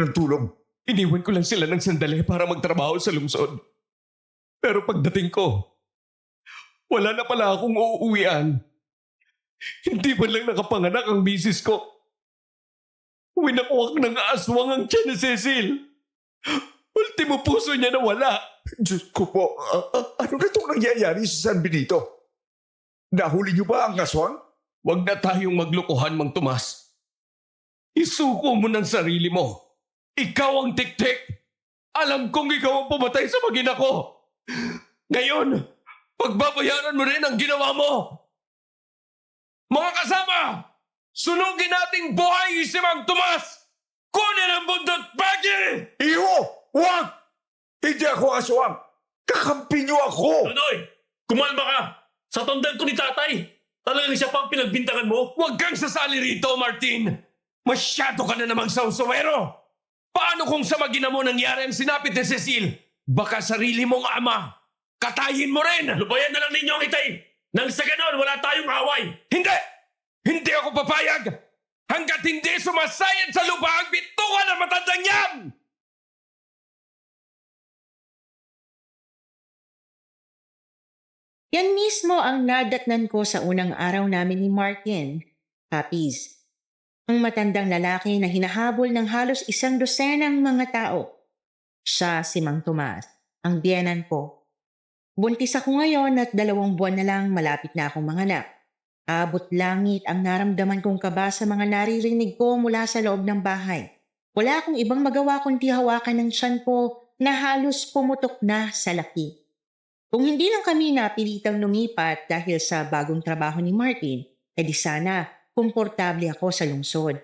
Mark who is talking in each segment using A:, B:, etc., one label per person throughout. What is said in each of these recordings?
A: ng tulong.
B: Iniwan ko lang sila ng sandali para magtrabaho sa lungsod. Pero pagdating ko, wala na pala akong uuwian. Hindi man lang nakapanganak ang misis ko. Winakuwak ng aswang ang tiyan ni Cecil. Ultimo puso niya na wala.
A: Diyos ko po, ano na itong nangyayari sa San Benito? Nahuli niyo ba ang aswang?
B: Huwag na tayong maglukuhan, Mang Tomas. Isuko mo ng sarili mo. Ikaw ang tik-tik. Alam kong ikaw ang pumatay sa mag-ina ko. Ngayon, pagbabayaran mo rin ang ginawa mo. Mga kasama, sunugin nating buhay si Mang Tomas. Kunin ang bundot bagi!
A: Iho! Huwag! Hindi ako aswang! Kakampi niyo ako!
C: Nonoy! Kumalma ka! Sa tandaan ko ni tatay, talagang siya pang pinagbintangan mo?
B: Huwag kang sasali rito, Martin. Masyado ka na namang sausawero. Paano kung sa mag-ina mo nangyari ang sinapit ni Cecil? Baka sarili mong ama. Katayin mo rin!
C: Lubayan na lang ninyo ang itay! Nang sa ganon, wala tayong away!
B: Hindi! Hindi ako papayag! Hanggat hindi sumasayad sa lupa ang bitukan ng matandang yan!
D: Yan mismo ang nadatnan ko sa unang araw namin ni Martin, Papis. Ang matandang lalaki na hinahabol ng halos 100 mga tao. Siya si Mang Tomas, ang biyenan ko. Buntis ako ngayon at 2 buwan na lang malapit na akong manganak. Abot langit ang naramdaman kong kaba sa mga naririnig ko mula sa loob ng bahay. Wala akong ibang magawa kundi hawakan ng tiyan ko na halos pumutok na sa laki. Kung hindi lang kami napilitang lumipat dahil sa bagong trabaho ni Martin, edi sana komportable ako sa lungsod.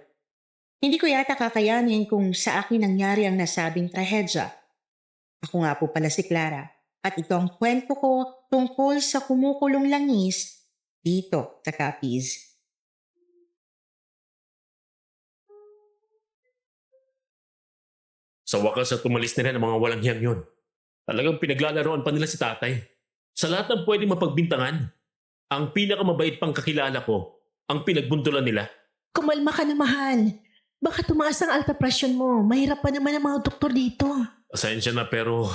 D: Hindi ko yata kakayanin kung sa akin nangyari ang nasabing trahedya. Ako nga po pala si Clara at ito ang kwento ko tungkol sa kumukulong langis dito sa Capiz.
C: Sa wakas at tumalis na rin ang mga walang hiyang yun. Talagang pinaglalaroan pa nila si tatay. Sa lahat ng pwedeng mapagbintangan, ang pinakamabait pang kakilala ko, ang pinagbuntulan nila.
E: Kumalma ka na, mahal. Baka tumaas ang alta presyon mo. Mahirap pa naman ang mga doktor dito.
C: Pasensya na pero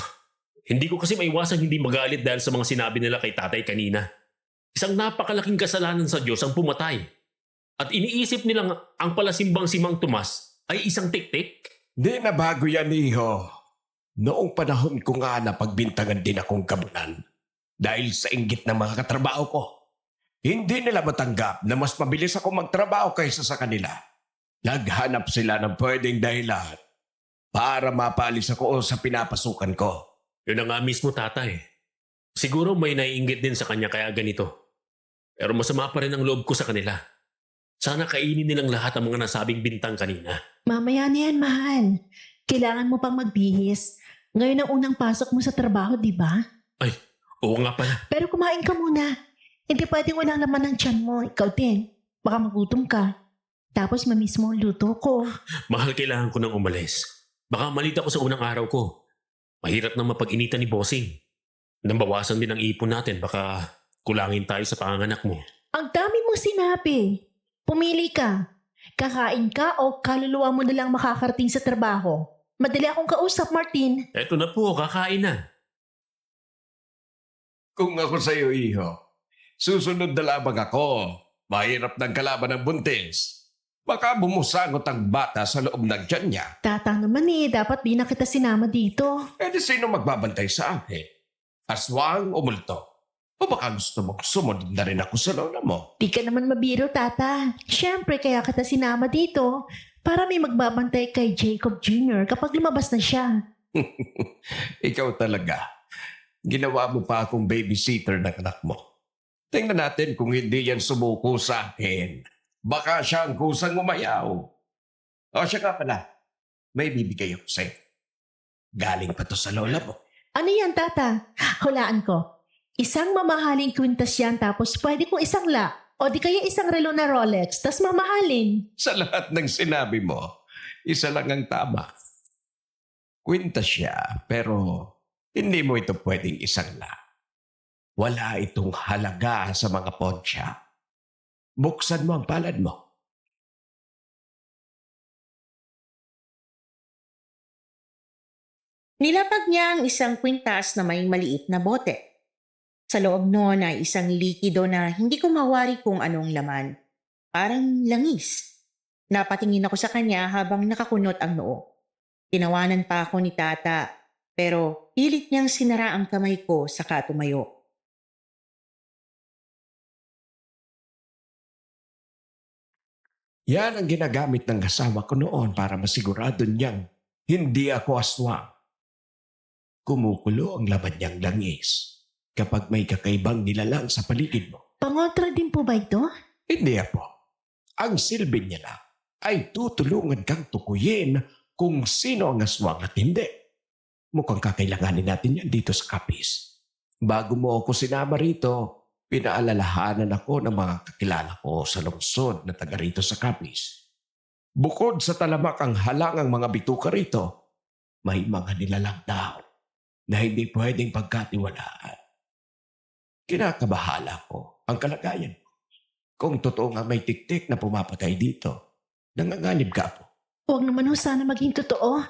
C: hindi ko kasi maiwasang hindi magalit dahil sa mga sinabi nila kay tatay kanina. Isang napakalaking kasalanan sa Diyos ang pumatay. At iniisip nilang ang palasimbang si Mang Tomas ay isang tik-tik.
A: Di na bago yan, Iho. Noong panahon ko nga na pagbintangan din akong kabunan dahil sa inggit ng mga katrabaho ko. Hindi nila matanggap na mas mabilis ako magtrabaho kaysa sa kanila. Naghanap sila ng pwedeng dahilan para mapalis ako sa pinapasukan ko.
C: Yun na nga mismo tatay. Siguro may naiinggit din sa kanya kaya ganito. Pero masama pa rin ang loob ko sa kanila. Sana kainin nilang lahat ang mga nasabing bintang kanina.
E: Mamaya na yan, mahal. Kailangan mo pang magbihis. Ngayon ang unang pasok mo sa trabaho, di ba?
C: Ay, oo nga pala.
E: Pero kumain ka muna. Hindi pwedeng walang laman ng tiyan mo. Ikaw din. Baka magutom ka. Tapos mamiss mo ang luto ko.
C: Mahal, kailangan ko nang umalis. Baka malita ko sa unang araw ko. Mahirap na mapag-initan ni Bossing. Nang bawasan din ang ipon natin, baka kulangin tayo sa panganganak mo.
E: Ang dami mong sinabi. Pumili ka. Kakain ka o kaluluwa mo na lang makakarating sa trabaho. Madali akong kausap, Martin.
C: Eto na po, kakain na.
A: Kung ako sa iyo, Iho, susunod na labang ako. Mahirap ng kalaban ng buntis. Baka bumusangot ang bata sa loob ng tiyan niya.
E: Tatang naman dapat di na kita sinama dito.
A: E di sino magbabantay sa akin? Aswang o multo? O baka gusto mong sumunod na rin ako sa lola mo?
E: Di ka naman mabiro, tata. Siyempre, kaya kita sinama dito para may magbabantay kay Jacob Jr. kapag lumabas na siya.
A: Ikaw talaga. Ginawa mo pa akong babysitter ng anak mo. Tingnan natin kung hindi yan sumuko sa akin. Baka siya ang kusang umayaw. O siya nga pala, may bibigay ako sa'yo. Galing pa to sa lola mo.
E: Ano yan, tata? Hulaan ko. Isang mamahaling kwintas yan tapos pwede kong isang la. O di kaya isang relo na Rolex, tas mamahalin.
A: Sa lahat ng sinabi mo, isa lang ang tama. Kwintas siya, pero hindi mo ito pwedeng isang la. Wala itong halaga sa mga poncha. Buksan mo ang palad mo.
D: Nilapag niya ang isang kwintas na may maliit na bote. Sa loob noon ay isang likido na hindi ko mawari kung anong laman. Parang langis. Napatingin ako sa kanya habang nakakunot ang noo. Tinawanan pa ako ni Tata, pero pilit niyang sinara ang kamay ko saka tumayo.
A: Yan ang ginagamit ng asawa ko noon para masigurado niyang hindi ako aswang. Kumukulo ang laman niyang langis kapag may kakaibang nilalang sa paligid mo.
E: Pangontra din po ba ito?
A: Hindi po. Ang silbi niya lang ay tutulungan kang tukuyin kung sino ang aswang at hindi. Mukhang kakailanganin natin yan dito sa Kapis. Bago mo ako sinama rito, pinaalalahanan ako ng mga kakilala ko sa lungsod na taga rito sa Kapis. Bukod sa talamak ang halangang mga bituka rito, may mga nilalang daw na hindi pwedeng pagkatiwalaan. Kinakabahala ko ang kalagayan ko. Kung totoo nga may tiktik na pumapatay dito, nanganganib ka po.
E: Huwag naman ho sana maging totoo.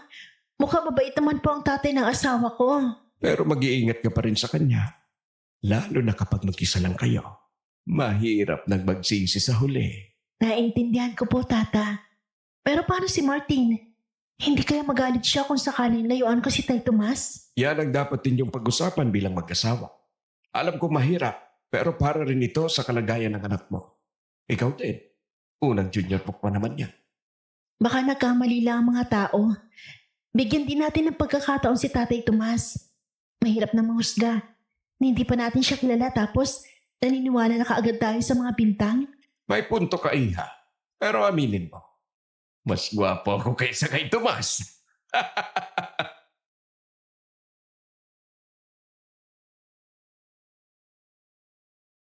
E: Mukhang mabait naman po ang tatay ng asawa ko.
A: Pero mag-iingat ka pa rin sa kanya. Lalo na kapag mag-isa lang kayo. Mahirap nang magsisi sa huli.
E: Naintindihan ko po, Tata. Pero paano si Martin? Hindi kaya magalit siya kung sakaling layuan ko si Tay Tomas?
A: Yan ang dapat ninyong pag-usapan bilang mag-asawa. Alam ko mahirap, pero para rin ito sa kalagayan ng anak mo. Ikaw din. Unang junior book pa naman yan.
E: Baka nagkamali lang ang mga tao. Bigyan din natin ng pagkakataon si Tatay Tomas. Mahirap na mahusga. Hindi pa natin siya kilala tapos naniniwala na kaagad tayo sa mga bintang.
A: May punto ka, Iha. Pero aminin mo, mas gwapo ako kaysa kay Tomas.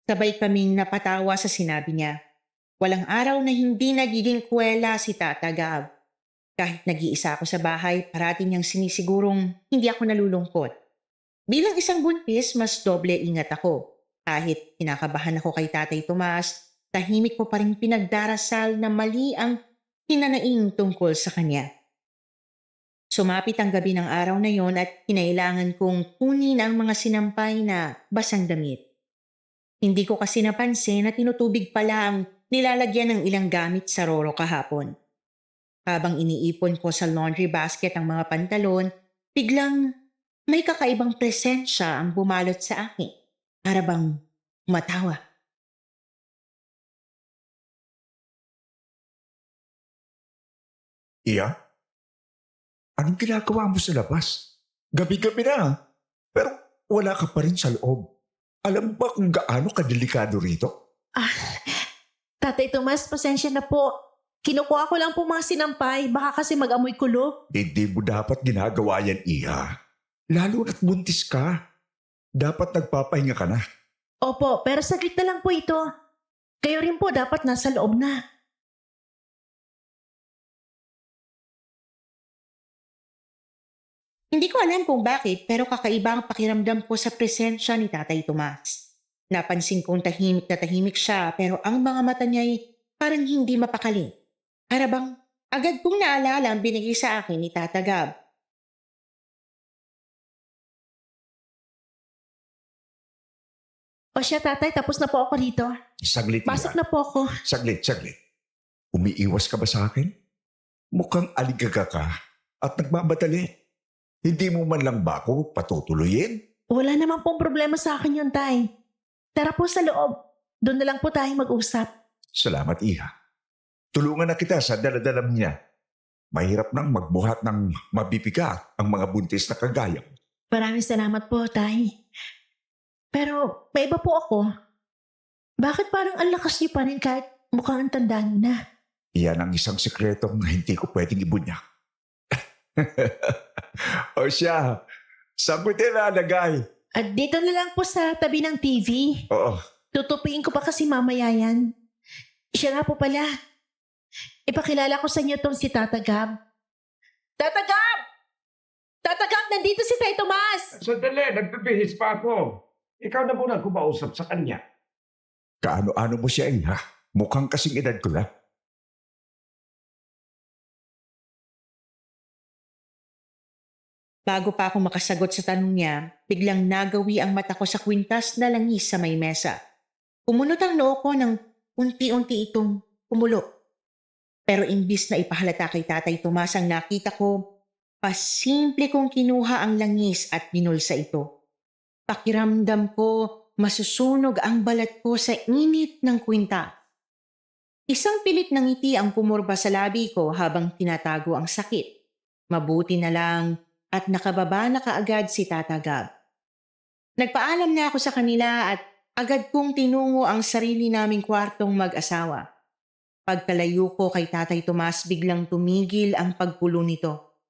D: Sabay kaming napatawa sa sinabi niya. Walang araw na hindi nagiging kwela si Tata Gab. Kahit nag-iisa ako sa bahay, parati niyang sinisigurong hindi ako nalulungkot. Bilang isang buntis, mas doble ingat ako. Kahit kinakabahan ako kay Tatay Tomas, tahimik ko pa rin pinagdarasal na mali ang hinanaing tungkol sa kanya. Sumapit ang gabi ng araw na yon at kinailangan kong kunin ang mga sinampay na basang damit. Hindi ko kasi napansin na tinutubig pala ang nilalagyan ng ilang gamit sa roro kahapon. Habang iniipon ko sa laundry basket ang mga pantalon, biglang may kakaibang presensya ang bumalot sa akin. Para bang matawa.
F: Iya? Anong ginagawa mo sa labas? Gabi-gabi na, pero wala ka pa rin sa loob. Alam mo ba kung gaano kadelikado rito?
E: Tatay Tomas, pasensya na po. Kinukuha ko lang po mga sinampay. Baka kasi mag-amoy kulo.
F: Hindi mo dapat ginagawa yan, Iya. Lalo na't buntis ka. Dapat nagpapahinga ka na.
E: Opo, pero saglit na lang po ito. Kayo rin po dapat nasa loob na.
D: Hindi ko alam kung bakit pero kakaiba ang pakiramdam ko sa presensya ni Tatay Tomas. Napansin kong tahimik na tahimik siya pero ang mga mata niya'y parang hindi mapakali. Para bang agad kong naalala ang binigay sa akin ni Tata Gab.
E: O siya tatay, tapos na po ako dito.
F: Saglit,
E: Pasok
F: Iya.
E: na po ako.
F: Saglit. Umiiwas ka ba sa akin? Mukhang aligaga ka at nagmamadali. Hindi mo man lang ba ako patutuloyin?
E: Wala naman pong problema sa akin yun, tay. Tara po sa loob. Doon na lang po tayo mag-usap.
F: Salamat, Iha. Tulungan na kita sa daladalam niya. Mahirap nang magbuhat ng mabibigat ang mga buntis na kagaya mo.
E: Maraming salamat po, tay. Pero may iba po ako. Bakit parang ang lakas niyo pa rin kahit mukhang ang tanda niyo na?
F: Iyan ang isang sikretong hindi ko pwedeng ibunyak. O siya, saan mo nilalagay?
E: At dito na lang po sa tabi ng TV.
F: Oo,
E: Tutupiin ko pa kasi mamaya yan. Siya nga po pala. Ipakilala ko sa inyo tong si Tata Gab. Tata Gab! Tata Gab, nandito si Tay Tomas!
A: Sandali, nagbibihis pa ako. Ikaw na muna kumausap sa kanya.
F: kaano-ano mo siya, Iha. Mukhang kasing edad ko na.
D: Bago pa ako makasagot sa tanong niya, biglang nagawi ang mata ko sa kwintas na langis sa may mesa. Kumunot ang noo ko ng unti-unti itong kumulo. Pero imbis na ipahalata kay Tatay Tomas ang nakita ko, pasimple kong kinuha ang langis at binulsa ito. Pakiramdam ko masusunog ang balat ko sa init ng kwintas. Isang pilit ng ngiti ang pumurba sa labi ko habang tinatago ang sakit. Mabuti na lang at nakababa na kaagad si Tata Gab. Nagpaalam na ako sa kanila at agad kong tinungo ang sarili naming kwartong mag-asawa. Pagkalayo ko kay Tatay Tomas, biglang tumigil ang pagpulo nito.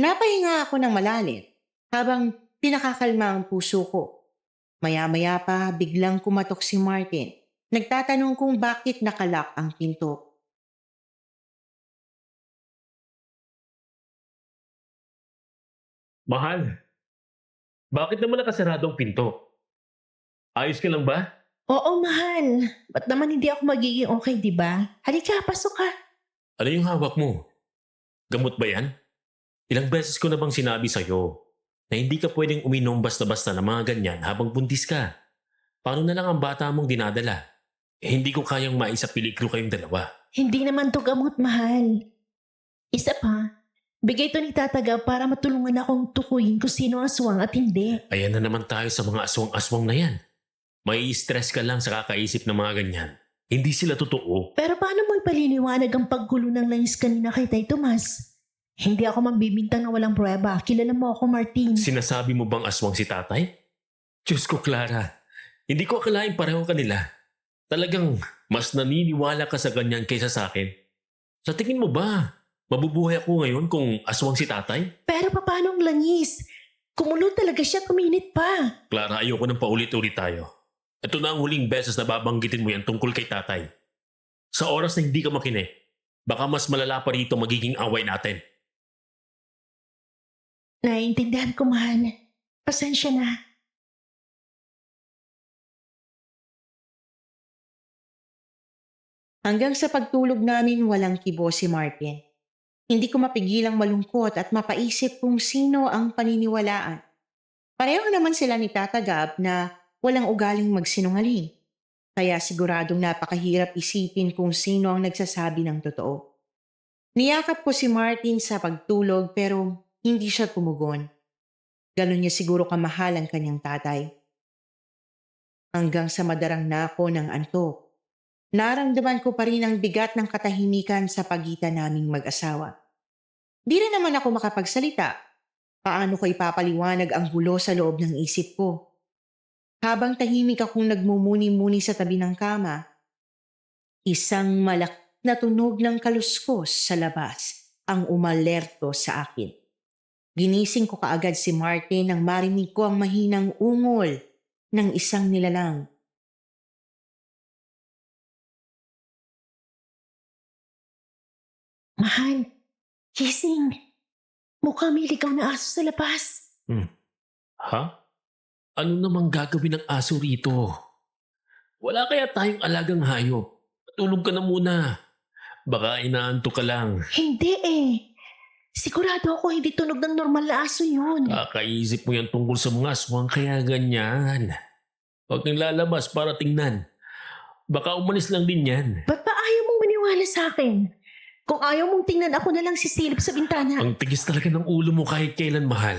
D: Napahinga ako ng malalim habang pinakakalma ang puso ko. Maya-maya pa biglang kumatok si Martin. Nagtatanong kung bakit nakalak ang pinto.
C: Mahal, bakit naman nakasarado ang pinto? Ayos ka lang ba?
E: Oo, mahal. Ba't naman hindi ako magiging okay, di ba? Halika, pasok ka.
C: Ano yung hawak mo? Gamot ba yan? Ilang beses ko na bang sinabi sa'yo na hindi ka pwedeng uminom basta-basta ng mga ganyan habang buntis ka? Paano na lang ang bata mong dinadala? Hindi ko kayang maisa peligro kayong dalawa.
E: Hindi naman to gamot, mahal. Isa pa, bigay to ni Tata Gab para matulungan akong tukuyin kung sino ang aswang at hindi.
C: Ayan na naman tayo sa mga aswang-aswang na yan. May stress ka lang sa kakaisip ng mga ganyan. Hindi sila totoo.
E: Pero paano mo ipaliliwanag ang paggulo ng langis kanina kay Tay Tomas? Hindi ako mambibintang na walang pruweba. Kilala mo ako, Martin.
C: Sinasabi mo bang aswang si tatay? Diyos ko, Clara. Hindi ko akalain pareho kanila. Talagang mas naniniwala ka sa ganyan kaysa sa akin. Sa tingin mo ba, mabubuhay ako ngayon kung aswang si tatay?
E: Pero paano ang langis? Kumulo talaga siya, kuminit pa.
C: Clara, ayoko nang paulit-ulit tayo. Ito na ang huling beses na babanggitin mo yan tungkol kay tatay. Sa oras na hindi ka makinig, baka mas malala pa rito magiging away natin.
E: Naiintindihan ko, mahal. Pasensya na.
D: Hanggang sa pagtulog namin walang kibo si Martin. Hindi ko mapigilang malungkot at mapaisip kung sino ang paniniwalaan. Pareho naman sila ni Tata Gab na walang ugaling magsinungaling. Kaya siguradong napakahirap isipin kung sino ang nagsasabi ng totoo. Niyakap ko si Martin sa pagtulog pero hindi siya tumugon. Ganon niya siguro kamahal ang kanyang tatay. Hanggang sa madarang na ako ng antok. Naramdaman ko pa rin ang bigat ng katahimikan sa pagitan naming mag-asawa. Di rin naman ako makapagsalita. Paano ko ipapaliwanag ang gulo sa loob ng isip ko? Habang tahimik akong nagmumuni-muni sa tabi ng kama, isang malak na tunog ng kaluskos sa labas ang umalerto sa akin. Ginising ko kaagad si Martin nang marinig ko ang mahinang ungol ng isang nilalang.
E: Mahal, gising. Mukhang may ligaw na aso sa labas.
C: Ha? Ano namang gagawin ng aso rito? Wala kaya tayong alagang hayop? Tulog ka na muna. Baka inaantok ka lang.
E: Hindi eh. Sigurado ako hindi tunog ng normal na aso yun.
C: Kakaisip mo yan tungkol sa mga aswang kaya ganyan. Huwag kang lalabas para tingnan. Baka umalis lang din yan.
E: Ba't ba ayaw mong maniwala sa akin? Kung ayaw mong tingnan, ako na lang sisilip sa bintana.
C: Ang tigis talaga ng ulo mo kahit kailan, mahal.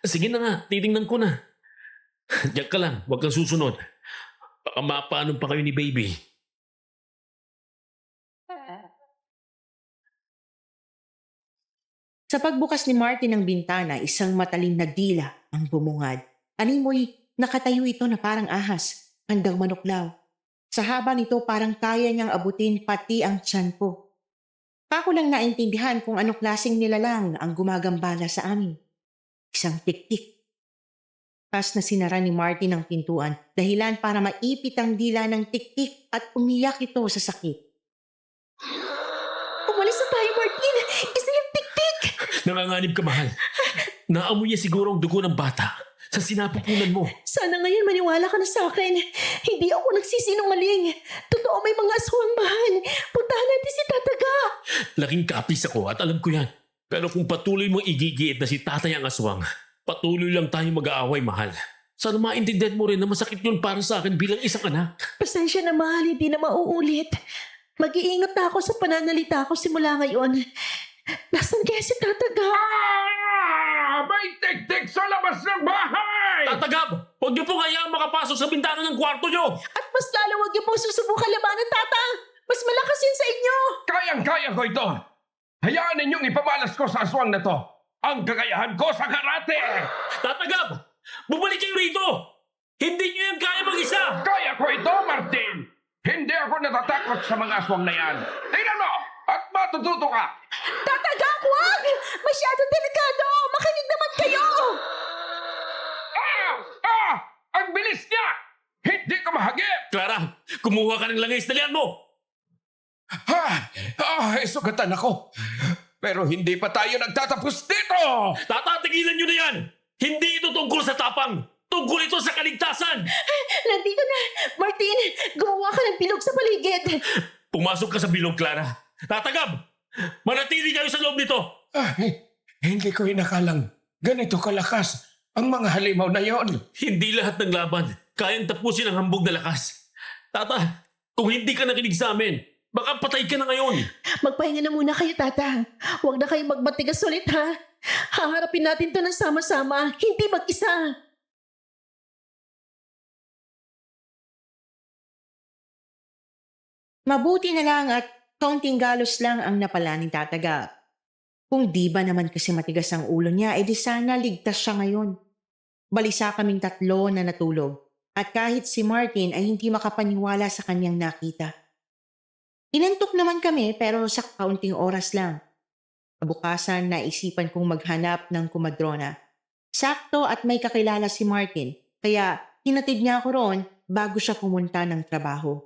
C: Sige na nga, titingnan ko na. Diyan ka lang, huwag kang susunod. Baka mapaano pa kayo ni baby.
D: Sa pagbukas ni Martin ng bintana, isang matalim na dila ang bumungad. Animoy, nakatayo ito na parang ahas, handang manuklaw. Sa haba nito parang kaya niyang abutin pati ang tiyan ko. Pa ko lang naintindihan kung anong klaseng nilalang ang gumagambala sa amin. Isang tiktik. Pas na sinara ni Martin ang pintuan, dahilan para maipit ang dila ng tiktik at umiyak ito sa sakit.
E: Umalis na tayo, Martin! Isa yung tiktik!
C: Nanganganib ka, mahal. Naamoy niya siguro ang dugo ng bata sa sinapupunan mo.
E: Sana ngayon maniwala ka na sa akin. Hindi ako nagsisinungaling. Totoo, may mga aswang, mahal. Puntahan natin si Tata Gab.
C: Laking kapis ako at alam ko yan. Pero kung patuloy mong igigiit na si tatay ang aswang, patuloy lang tayo mag-aaway, mahal. Sana maintindihan mo rin na masakit yun para sa akin bilang isang anak.
E: Pasensya na mahal, hindi na mauulit. Mag-iingat na ako sa pananalita ko simula ngayon. Nasaan kaya si Tata Gab?
B: May tik-tik sa labas ng bahay!
C: Tatagab! Huwag niyo pong hayaang makapasok sa bintana ng kwarto niyo!
E: At mas lalo huwag niyo pong susubukan labanan, Tata! Mas malakas yun sa inyo!
B: Kayang-kaya ko ito! Hayaan ninyong ipabalas ko sa aswang na to ang kakayahan ko sa karate!
C: Tatagab! Bumalik kayo rito! Hindi niyo yan kaya mag-isa!
B: Kaya ko ito, Martin! Hindi ako natatakot sa mga aswang na yan. Tingnan mo! At matututo ka!
E: Tata Gab, huwag! Masyadong delikado! Makinig naman kayo!
B: Ang bilis niya! Hindi ka mahagip!
C: Clara, kumuha ka ng langay sa dalian mo!
A: Sugatan ako. Pero hindi pa tayo nagtatapos dito!
C: Tatatigilan niyo na yan! Hindi ito tungkol sa tapang! Tungkol ito sa kaligtasan!
E: Nandito na! Martin, gumawa ka ng bilog sa paligid!
C: Pumasok ka sa bilog, Clara. Tatagab! Manatili kayo sa loob nito!
A: Hindi ko inakalang ganito kalakas ang mga halimaw na yon.
C: Hindi lahat ng laban kayang tapusin ang hambog na lakas. Tata, kung hindi ka nakinig sa amin, baka patay ka na ngayon.
E: Magpahinga na muna kayo, Tata. Huwag na kayo magmatigas ulit, ha? Haharapin natin to ng sama-sama, hindi mag-isa.
D: Mabuti na lang at kaunting galos lang ang napala ni Tata Gab. Kung di ba naman kasi matigas ang ulo niya, edi sana ligtas siya ngayon. Balisa kaming tatlo na natulog at kahit si Martin ay hindi makapaniwala sa kanyang nakita. Inantok naman kami pero sa kaunting oras lang. Kabukasan naisipan kong maghanap ng kumadrona. Sakto at may kakilala si Martin kaya hinatid niya ako roon bago siya pumunta ng trabaho.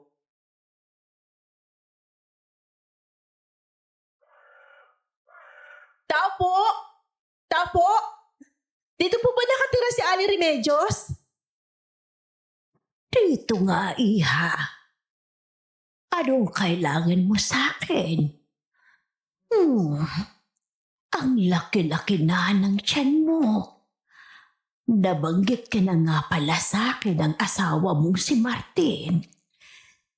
E: Tao po! Tao po! Dito po ba nakatira si Ali Remedios?
G: Dito nga, iha. Anong kailangan mo sa akin? Ang laki-laki na ng tiyan mo. Nabanggit ka na nga pala sa akin ang asawa mong si Martin.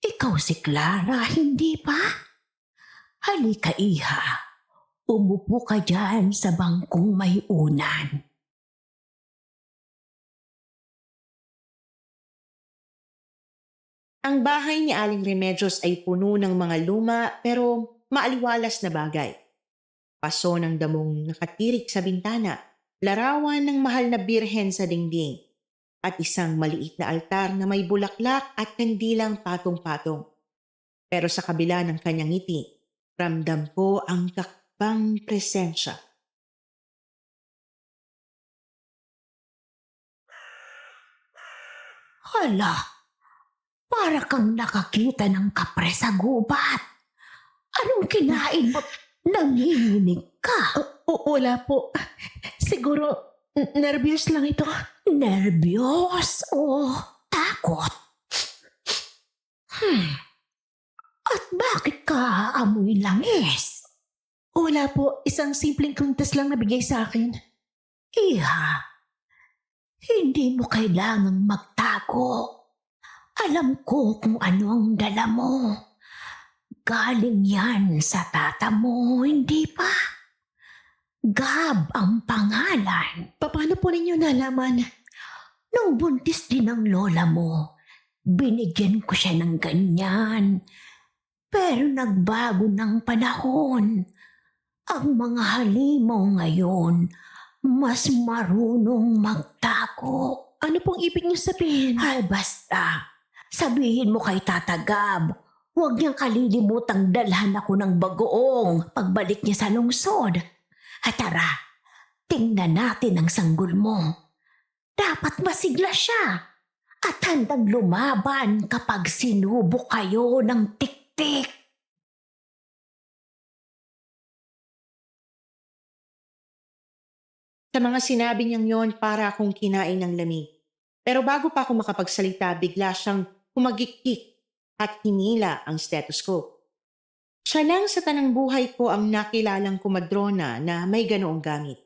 G: Ikaw si Clara, hindi ba? Halika, iha. Umupo ka dyan sa bangkong may unan.
D: Ang bahay ni Aling Remedios ay puno ng mga luma pero maaliwalas na bagay. Paso ng damong nakatirik sa bintana, larawan ng mahal na birhen sa dingding, at isang maliit na altar na may bulaklak at kandilang patong-patong. Pero sa kabila ng kanyang ngiti, ramdam ko ang kakbang presensya.
G: Hala, para kang nakakita ng kapre sa gubat. Anong kinain mo? Nanginginig ka.
E: Wala po. Siguro, nervyos lang ito.
G: Nervyos o takot? At bakit ka amoy langis?
E: Wala po. Isang simpleng kwintas lang nabigay sa akin.
G: Iha, hindi mo kailangang magtago. Alam ko kung ano ang dala mo. Galing yan sa tata mo, hindi pa? Gab ang pangalan.
E: Paano po ninyo nalaman?
G: Nung buntis din ang lola mo, binigyan ko siya ng ganyan. Pero nagbago ng panahon. Ang mga halimaw ngayon, mas marunong magtago.
E: Ano pong ibig niyo sabihin?
G: Ay basta, sabihin mo kay Tata Gab, huwag niyang kalilimutang dalhan ako ng bagoong pagbalik niya sa lungsod. At tara, tingnan natin ang sanggol mo. Dapat masigla siya at handang lumaban kapag sinubok kayo ng tik-tik.
D: Sa mga sinabi niyang yon para akong kinain ng lamig. Pero bago pa ako makapagsalita, bigla siyang humagikik at hinila ang stethoscope. Siya lang sa tanang buhay ko ang nakilalang kumadrona na may ganoong gamit.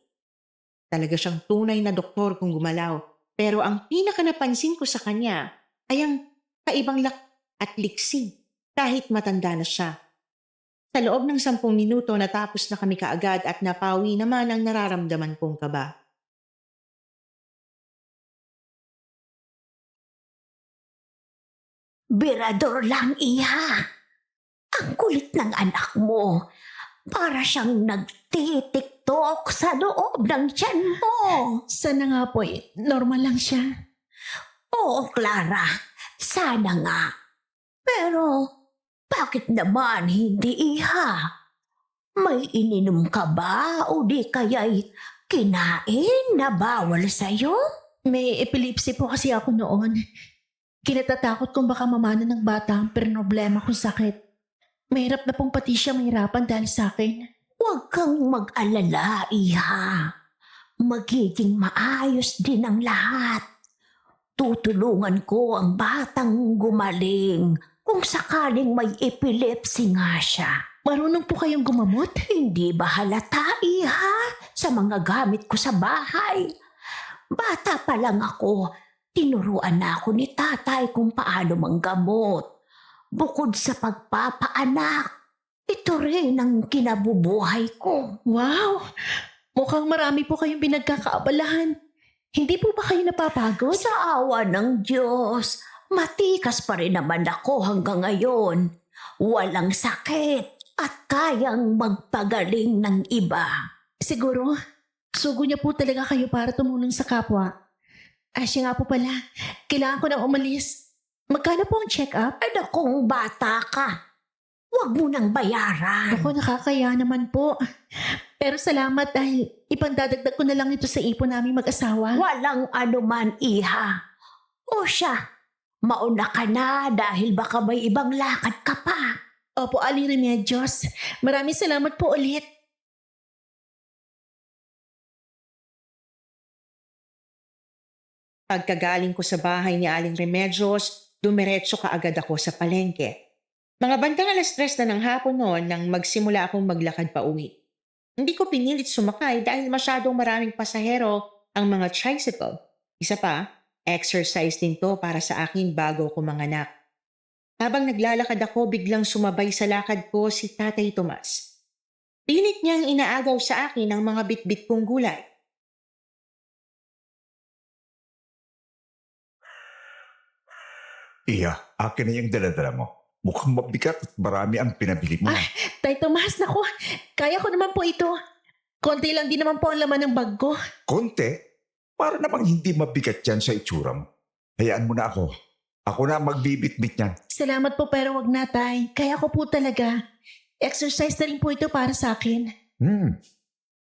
D: Talaga siyang tunay na doktor kung gumalaw. Pero ang pinaka napansin ko sa kanya ay ang kaibang lak at liksi kahit matanda na siya. Sa loob ng 10 minuto natapos na kami kaagad at napawi naman ang nararamdaman kong kaba.
G: Birador lang, iha. Ang kulit ng anak mo. Para siyang nagtitiktok sa loob ng tiyan mo.
E: Sana nga po normal lang siya.
G: Oo, Clara. Sana nga. Pero, bakit naman hindi, iha? May ininom ka ba o di kaya'y kinain na bawal sa'yo?
E: May epilepsy po kasi ako noon. Kinatatakot kong baka mamana ng bata ang problema kong sakit. Mahirap na pong pati siya mahirapan dahil sa akin.
G: Huwag kang mag-alala, iha. Magiging maayos din ang lahat. Tutulungan ko ang batang gumaling kung sakaling may epilepsy nga siya.
E: Marunong po kayong gumamot?
G: Hindi ba halata, iha, sa mga gamit ko sa bahay? Bata pa lang ako, tinuruan na ako ni tatay kung paano manggamot. Bukod sa pagpapaanak, ito rin ang kinabubuhay ko.
E: Wow! Mukhang marami po kayong pinagkakaabalahan. Hindi po ba kayo napapagod?
G: Sa awa ng Diyos, matikas pa rin naman ako hanggang ngayon. Walang sakit at kayang magpagaling ng iba.
E: Siguro, sugo niya po talaga kayo para tumulong sa kapwa. Siya nga po pala, kailangan ko nang umalis. Magkano po ang check-up?
G: Ay nakong bata ka. Huwag mo nang bayaran.
E: Ako, nakakaya naman po. Pero salamat dahil ipandadagdag ko na lang ito sa ipon naming mag-asawa.
G: Walang anuman, iha. O siya, mauna ka na dahil baka may ibang lakad ka pa.
E: Opo, Aling Remedios. Maraming salamat po ulit.
D: Pagkagaling ko sa bahay ni Aling Remedios, dumiretso kaagad ako sa palengke. Mga bandang 3:00 na ng hapon noon nang magsimula akong maglakad pa uwi. Hindi ko pinilit sumakay dahil masyadong maraming pasahero ang mga tricycle. Isa pa, exercise din to para sa akin bago ko manganak. Habang naglalakad ako, biglang sumabay sa lakad ko si Tatay Tomas. Pilit niyang inaagaw sa akin ang mga bitbit kong gulay.
F: Iya, akin na yung daladala mo. Mukhang mabigat at marami ang pinabili mo.
E: Tay Tomas, naku, kaya ko naman po ito. Konti lang din naman po ang laman ng bag ko.
F: Konti? Para namang hindi mabigat yan sa itsura mo. Hayaan mo na ako. Ako na magbibit-bit yan.
E: Salamat po pero wag na, Tay. Kaya ko po talaga. Exercise na rin po ito para sa akin.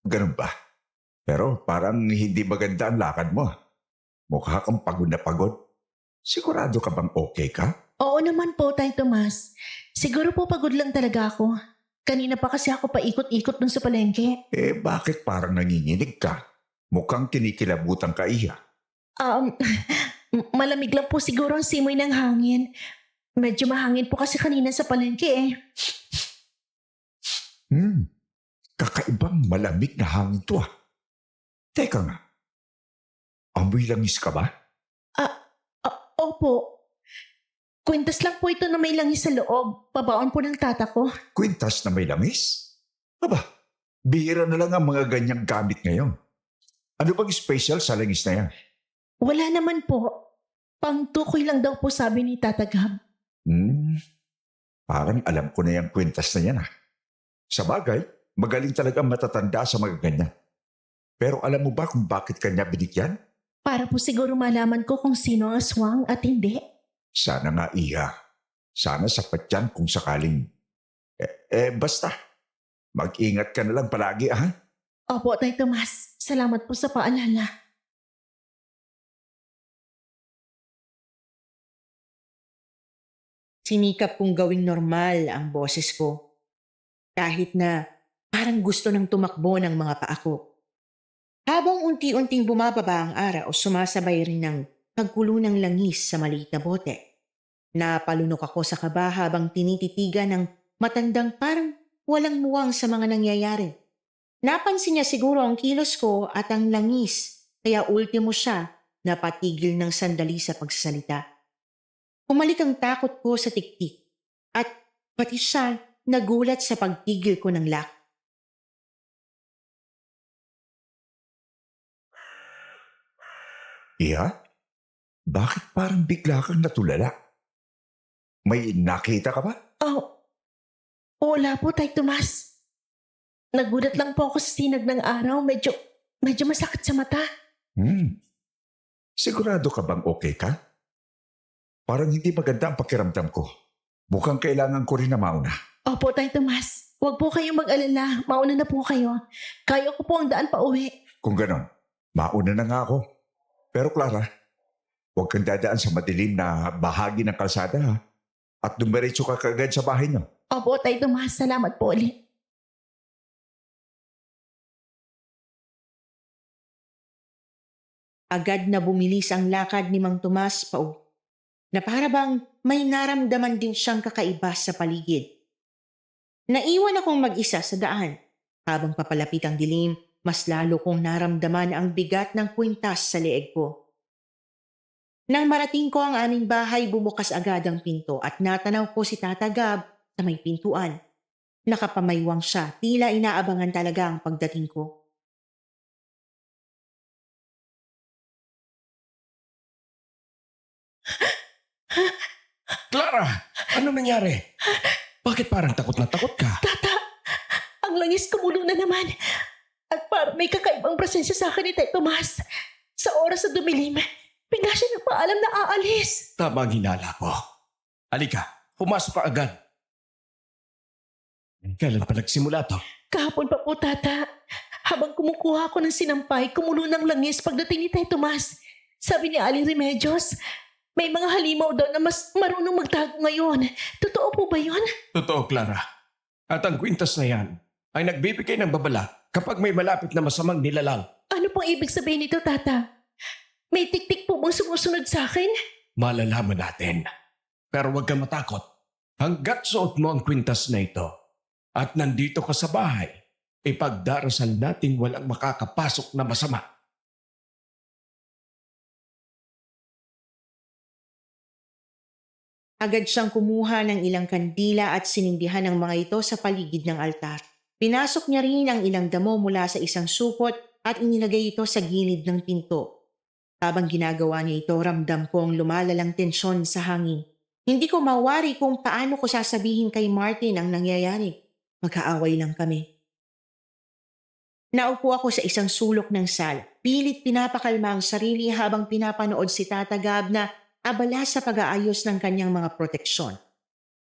F: Ganun ba? Pero parang hindi maganda ang lakad mo. Mukha kang pagod na pagod. Sigurado ka bang okay ka?
E: Oo naman po, Tay Tomas. Siguro po pagod lang talaga ako. Kanina pa kasi ako paikot-ikot dun sa palengke.
F: Bakit parang nanginginig ka? Mukhang kinikilabutan ka, Iya.
E: Malamig lang po siguro ang simoy ng hangin. Medyo mahangin po kasi kanina sa palengke eh.
F: Kakaibang malamig na hangin to ah. Teka nga. Amoy langis ka ba?
E: Opo. Kwintas lang po ito na may langis sa loob. Pabaon po ng tata ko.
F: Kwintas na may langis? Aba, bihira na lang ang mga ganyang gamit ngayon. Ano bang special sa langis na yan?
E: Wala naman po. Pangtukoy lang daw po sabi ni Tata Gab.
F: Parang alam ko na yung kwintas na yan ah. Sa bagay, magaling talaga matatanda sa mga ganyan. Pero alam mo ba kung bakit kanya binigyan?
E: Para po siguro malaman ko kung sino ang aswang at hindi.
F: Sana nga, Iya. Sana sapat yan kung sakaling... basta. Mag-ingat ka na lang palagi, ha?
E: Opo, Tay Tomas. Salamat po sa paalala.
D: Sinikap kong gawing normal ang boses ko. Kahit na parang gusto nang tumakbo ng mga paa ko. Habang unti-unting bumababa ang araw, sumasabay rin ng pagkulo ng langis sa maliit na bote. Napalunok ako sa kaba habang tinititigan ng matandang parang walang muwang sa mga nangyayari. Napansin niya siguro ang kilos ko at ang langis, kaya ultimo siya napatigil ng sandali sa pagsasalita. Umalik ang takot ko sa tiktik at pati siya nagulat sa pagtigil ko ng lock.
F: Iya? Bakit parang bigla kang natulala? May nakita ka ba?
E: Oh, wala po, Tay Tomas. Nagulat lang po ako sa sinag ng araw. Medyo masakit sa mata.
F: Sigurado ka bang okay ka? Parang hindi maganda ang pakiramdam ko. Mukhang kailangan ko rin na mauna.
E: Opo, Tay Tomas. Huwag po kayong mag-alala. Mauna na po kayo. Kaya ko po ang daan pa uwi.
F: Kung ganon, mauna na nga ako. Pero Clara, huwag kang dadaan sa madilim na bahagi ng kalsada ha. At dumiretso ka kagad sa bahay niyo.
E: Opo, Tay Tomas. Salamat po ulit.
D: Agad na bumilis ang lakad ni Mang Tomas na para bang may naramdaman din siyang kakaiba sa paligid. Naiwan akong mag-isa sa daan. Habang papalapit ang dilim, mas lalo kong naramdaman ang bigat ng kwintas sa leeg ko. Nang marating ko ang aming bahay, bumukas agad ang pinto at natanaw ko si Tata Gab sa may pintuan. Nakapamaywang siya, tila inaabangan talaga ang pagdating ko.
A: Clara, ano nangyari? Bakit parang takot na takot ka?
E: Tata, ang langis kumulo na naman. At parang may kakaibang presensya sa akin ni Tay Tomas. Sa oras na dumilim, bigla siya nagpaalam na aalis.
A: Tama ang hinala ko. Halika, pumasok ka agad. Kailan pa nagsimula to?
E: Kahapon pa po, Tata. Habang kumukuha ako ng sinampay, kumulo ng langis pagdating ni Tay Tomas. Sabi ni Aling Remedios, may mga halimaw daw na mas marunong magtago ngayon. Totoo po ba yun?
A: Totoo, Clara. At ang kwintas na yan ay nagbibigay ng babala kapag may malapit na masamang nilalang.
E: Ano pong ibig sabihin nito, Tata? May tiktik po bang sumusunod sa akin?
A: Malalaman natin. Pero huwag kang matakot. Hanggat suot mo ang kwintas na ito at nandito ka sa bahay, ipagdarasal nating walang makakapasok na masama.
D: Agad siyang kumuha ng ilang kandila at sinindihan ng mga ito sa paligid ng altar. Pinasok niya rin ang ilang damo mula sa isang supot at inilagay ito sa gilid ng pinto. Habang ginagawa niya ito, ramdam ko ang lumalalang tensyon sa hangin. Hindi ko mawari kung paano ko sasabihin kay Martin ang nangyayari. Magkaaway lang kami. Naupo ako sa isang sulok ng sala. Pilit pinapakalma ang sarili habang pinapanood si Tata Gab na abala sa pag-aayos ng kanyang mga proteksyon.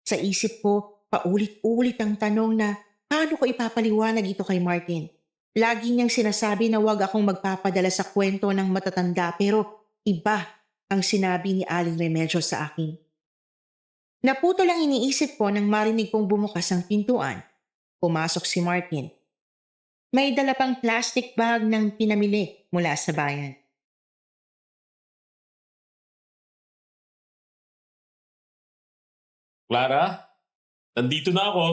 D: Sa isip ko, paulit-ulit ang tanong na paano ko ipapaliwanag ito kay Martin. Lagi niyang sinasabi na huwag akong magpapadala sa kwento ng matatanda pero iba ang sinabi ni Aling Remedios sa akin. Naputo lang iniisip ko nang marinig kong bumukas ang pintuan. Pumasok si Martin. May dala pang plastic bag ng pinamili mula sa bayan.
C: Clara, nandito na ako.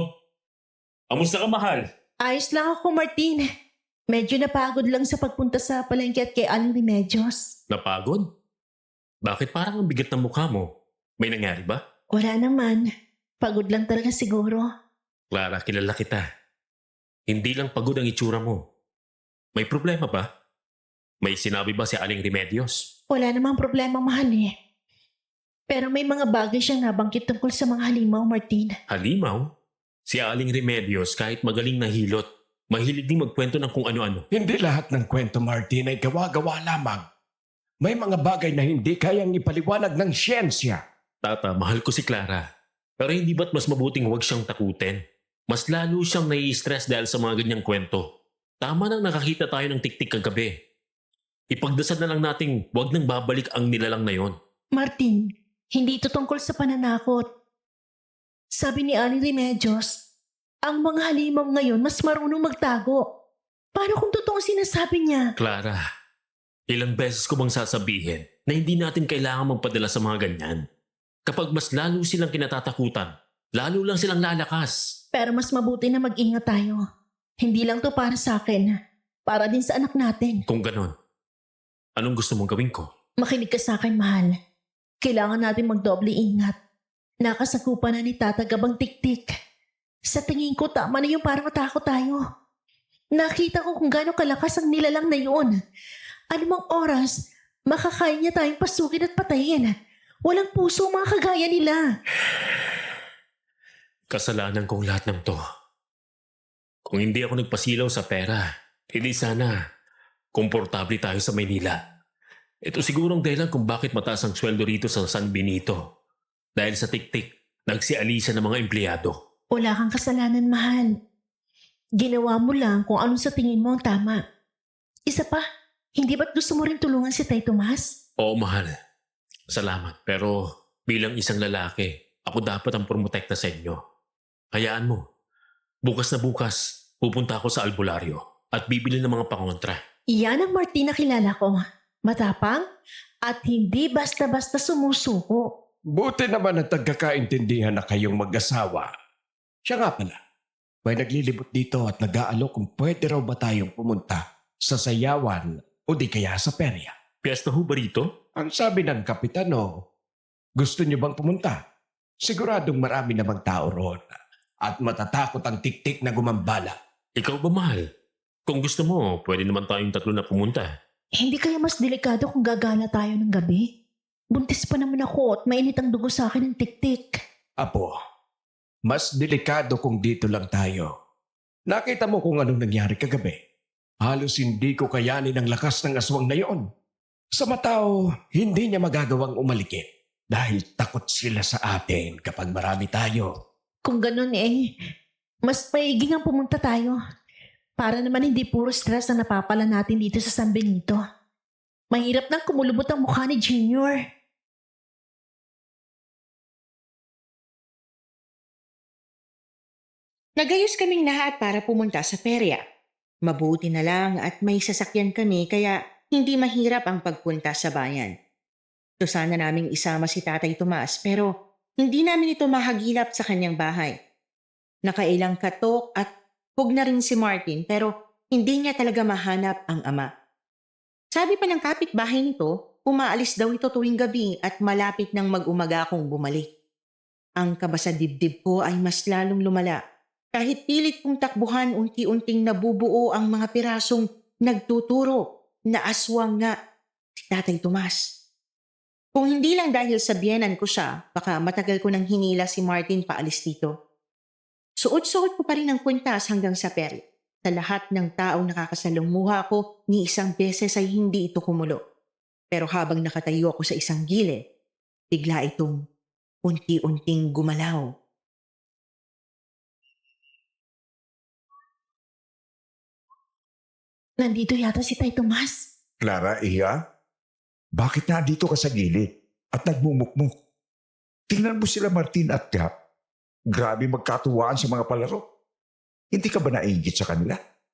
C: Kamusta ka, mahal?
E: Ayos lang ako, Martin. Medyo napagod lang sa pagpunta sa palengke at kay Aling Remedios.
C: Napagod? Bakit parang ang bigat ng mukha mo? May nangyari ba?
E: Wala naman. Pagod lang talaga siguro.
C: Clara, kilala kita. Hindi lang pagod ang itsura mo. May problema ba? May sinabi ba si Aling Remedios?
E: Wala namang problema, mahal eh. Pero may mga bagay siyang nabanggit tungkol sa mga halimaw, Martin.
C: Halimaw? Si Aling Remedios kahit magaling na hilot, mahilig din magkwento ng kung ano-ano.
A: Hindi lahat ng kwento, Martin, ay gawa-gawa lamang. May mga bagay na hindi kayang ipaliwanag ng siyensya.
C: Tata, mahal ko si Clara. Pero hindi ba't mas mabuting huwag siyang takutin? Mas lalo siyang nai-stress dahil sa mga ganyang kwento. Tama nang nakakita tayo ng tiktik kagabi. Ipagdasal na lang nating huwag nang babalik ang nilalang na yon.
E: Martin, hindi ito tungkol sa pananakot. Sabi ni Aling Remedios, ang mga halimaw ngayon mas marunong magtago. Paano kung totoong sinasabi niya?
C: Clara, ilang beses ko bang sasabihin na hindi natin kailangan magpadala sa mga ganyan? Kapag mas lalo silang kinatatakutan, Lalo lang silang lalakas.
E: Pero mas mabuti na mag-ingat tayo. Hindi lang to para sa akin. Para din sa anak natin.
C: Kung ganon, anong gusto mong gawin ko?
E: Makinig ka sa akin, mahal. Kailangan natin magdoble ingat. Nakasakupan na ni Tata Gabang Tiktik. Sa tingin ko, tama na yung para matakot tayo. Nakita ko kung gaano kalakas ang nilalang na yun. Anumang oras, makakaya niya tayong pasukin at patayin. Walang puso mga kagaya nila.
C: Kasalanan kong lahat ng to. Kung hindi ako nagpasilaw sa pera, hindi sana komportable tayo sa Maynila. Ito sigurong dahilan kung bakit mataas ang sweldo rito sa San Benito. Dahil sa tiktik, nagsialisa ng mga empleyado.
E: Wala kang kasalanan, mahal. Ginawa mo lang kung anong sa tingin mo ang tama. Isa pa, hindi ba't gusto mo rin tulungan si Tay Tomas?
C: Oo, mahal. Salamat. Pero bilang isang lalaki, ako dapat ang promotekta sa inyo. Hayaan mo. Bukas na bukas, pupunta ako sa albularyo at bibili ng mga pangontra.
E: Iyan ang Martin na kilala ko. Matapang at hindi basta-basta sumusuko.
A: Buti naman ang tagkakaintindihan na kayong mag-asawa. Siya nga pala, may naglilibot dito at nag-aalok kung pwede raw ba tayong pumunta sa sayawan o di kaya sa perya.
C: Piyesta ho ba rito?
A: Ang sabi ng kapitano, gusto niyo bang pumunta? Siguradong marami namang tao roon at matatakot ang tiktik na gumambala.
C: Ikaw ba, mahal? Kung gusto mo, pwede naman tayong tatlo na pumunta.
E: Hindi kaya mas delikado kung gagala tayo ng gabi? Buntis pa naman ako at mainit ang dugo sa akin ng tiktik.
A: Apo, mas delikado kung dito lang tayo. Nakita mo kung anong nangyari kagabi. Halos hindi ko kayanin ang lakas ng aswang na yon. Sa matao, hindi niya magagawang umalikit dahil takot sila sa atin kapag marami tayo.
E: Kung ganun mas paiging ang pumunta tayo. Para naman hindi puro stress ang napapala natin dito sa San Benito. Mahirap nang kumulubot ang mukha ni Junior.
D: Nagayos kaming lahat para pumunta sa perya. Mabuti na lang at may sasakyan kami kaya hindi mahirap ang pagpunta sa bayan. Gusto sana naming isama si Tatay Tomas pero hindi namin ito mahagilap sa kanyang bahay. Nakailang katok at hug na rin si Martin pero hindi niya talaga mahanap ang ama. Sabi pa ng kapitbahay nito, umaalis daw ito tuwing gabi at malapit nang mag-umaga akong bumalik. Ang kaba sa dibdib ko ay mas lalong lumala. Kahit pilit kong takbuhan, unti-unting nabubuo ang mga pirasong nagtuturo na aswang nga si Tatay Tomas. Kung hindi lang dahil sa biyenan ko siya, baka matagal ko nang hinila si Martin paalis dito. Suot-suot ko pa rin ang kwintas hanggang sa peri. Sa lahat ng taong nakakasalumuha ko, ni isang beses ay hindi ito kumulo. Pero habang nakatayo ako sa isang gilid, bigla itong unti-unting gumalaw.
E: Nandito yata si Tay Tomas.
F: Clara, Iya? Bakit nandito ka sa gilid at nagmumukmuk? Tingnan mo sila Martin at Gap. Grabe magkatuwaan sa mga palaro. Hindi ka ba nainggit sa kanila?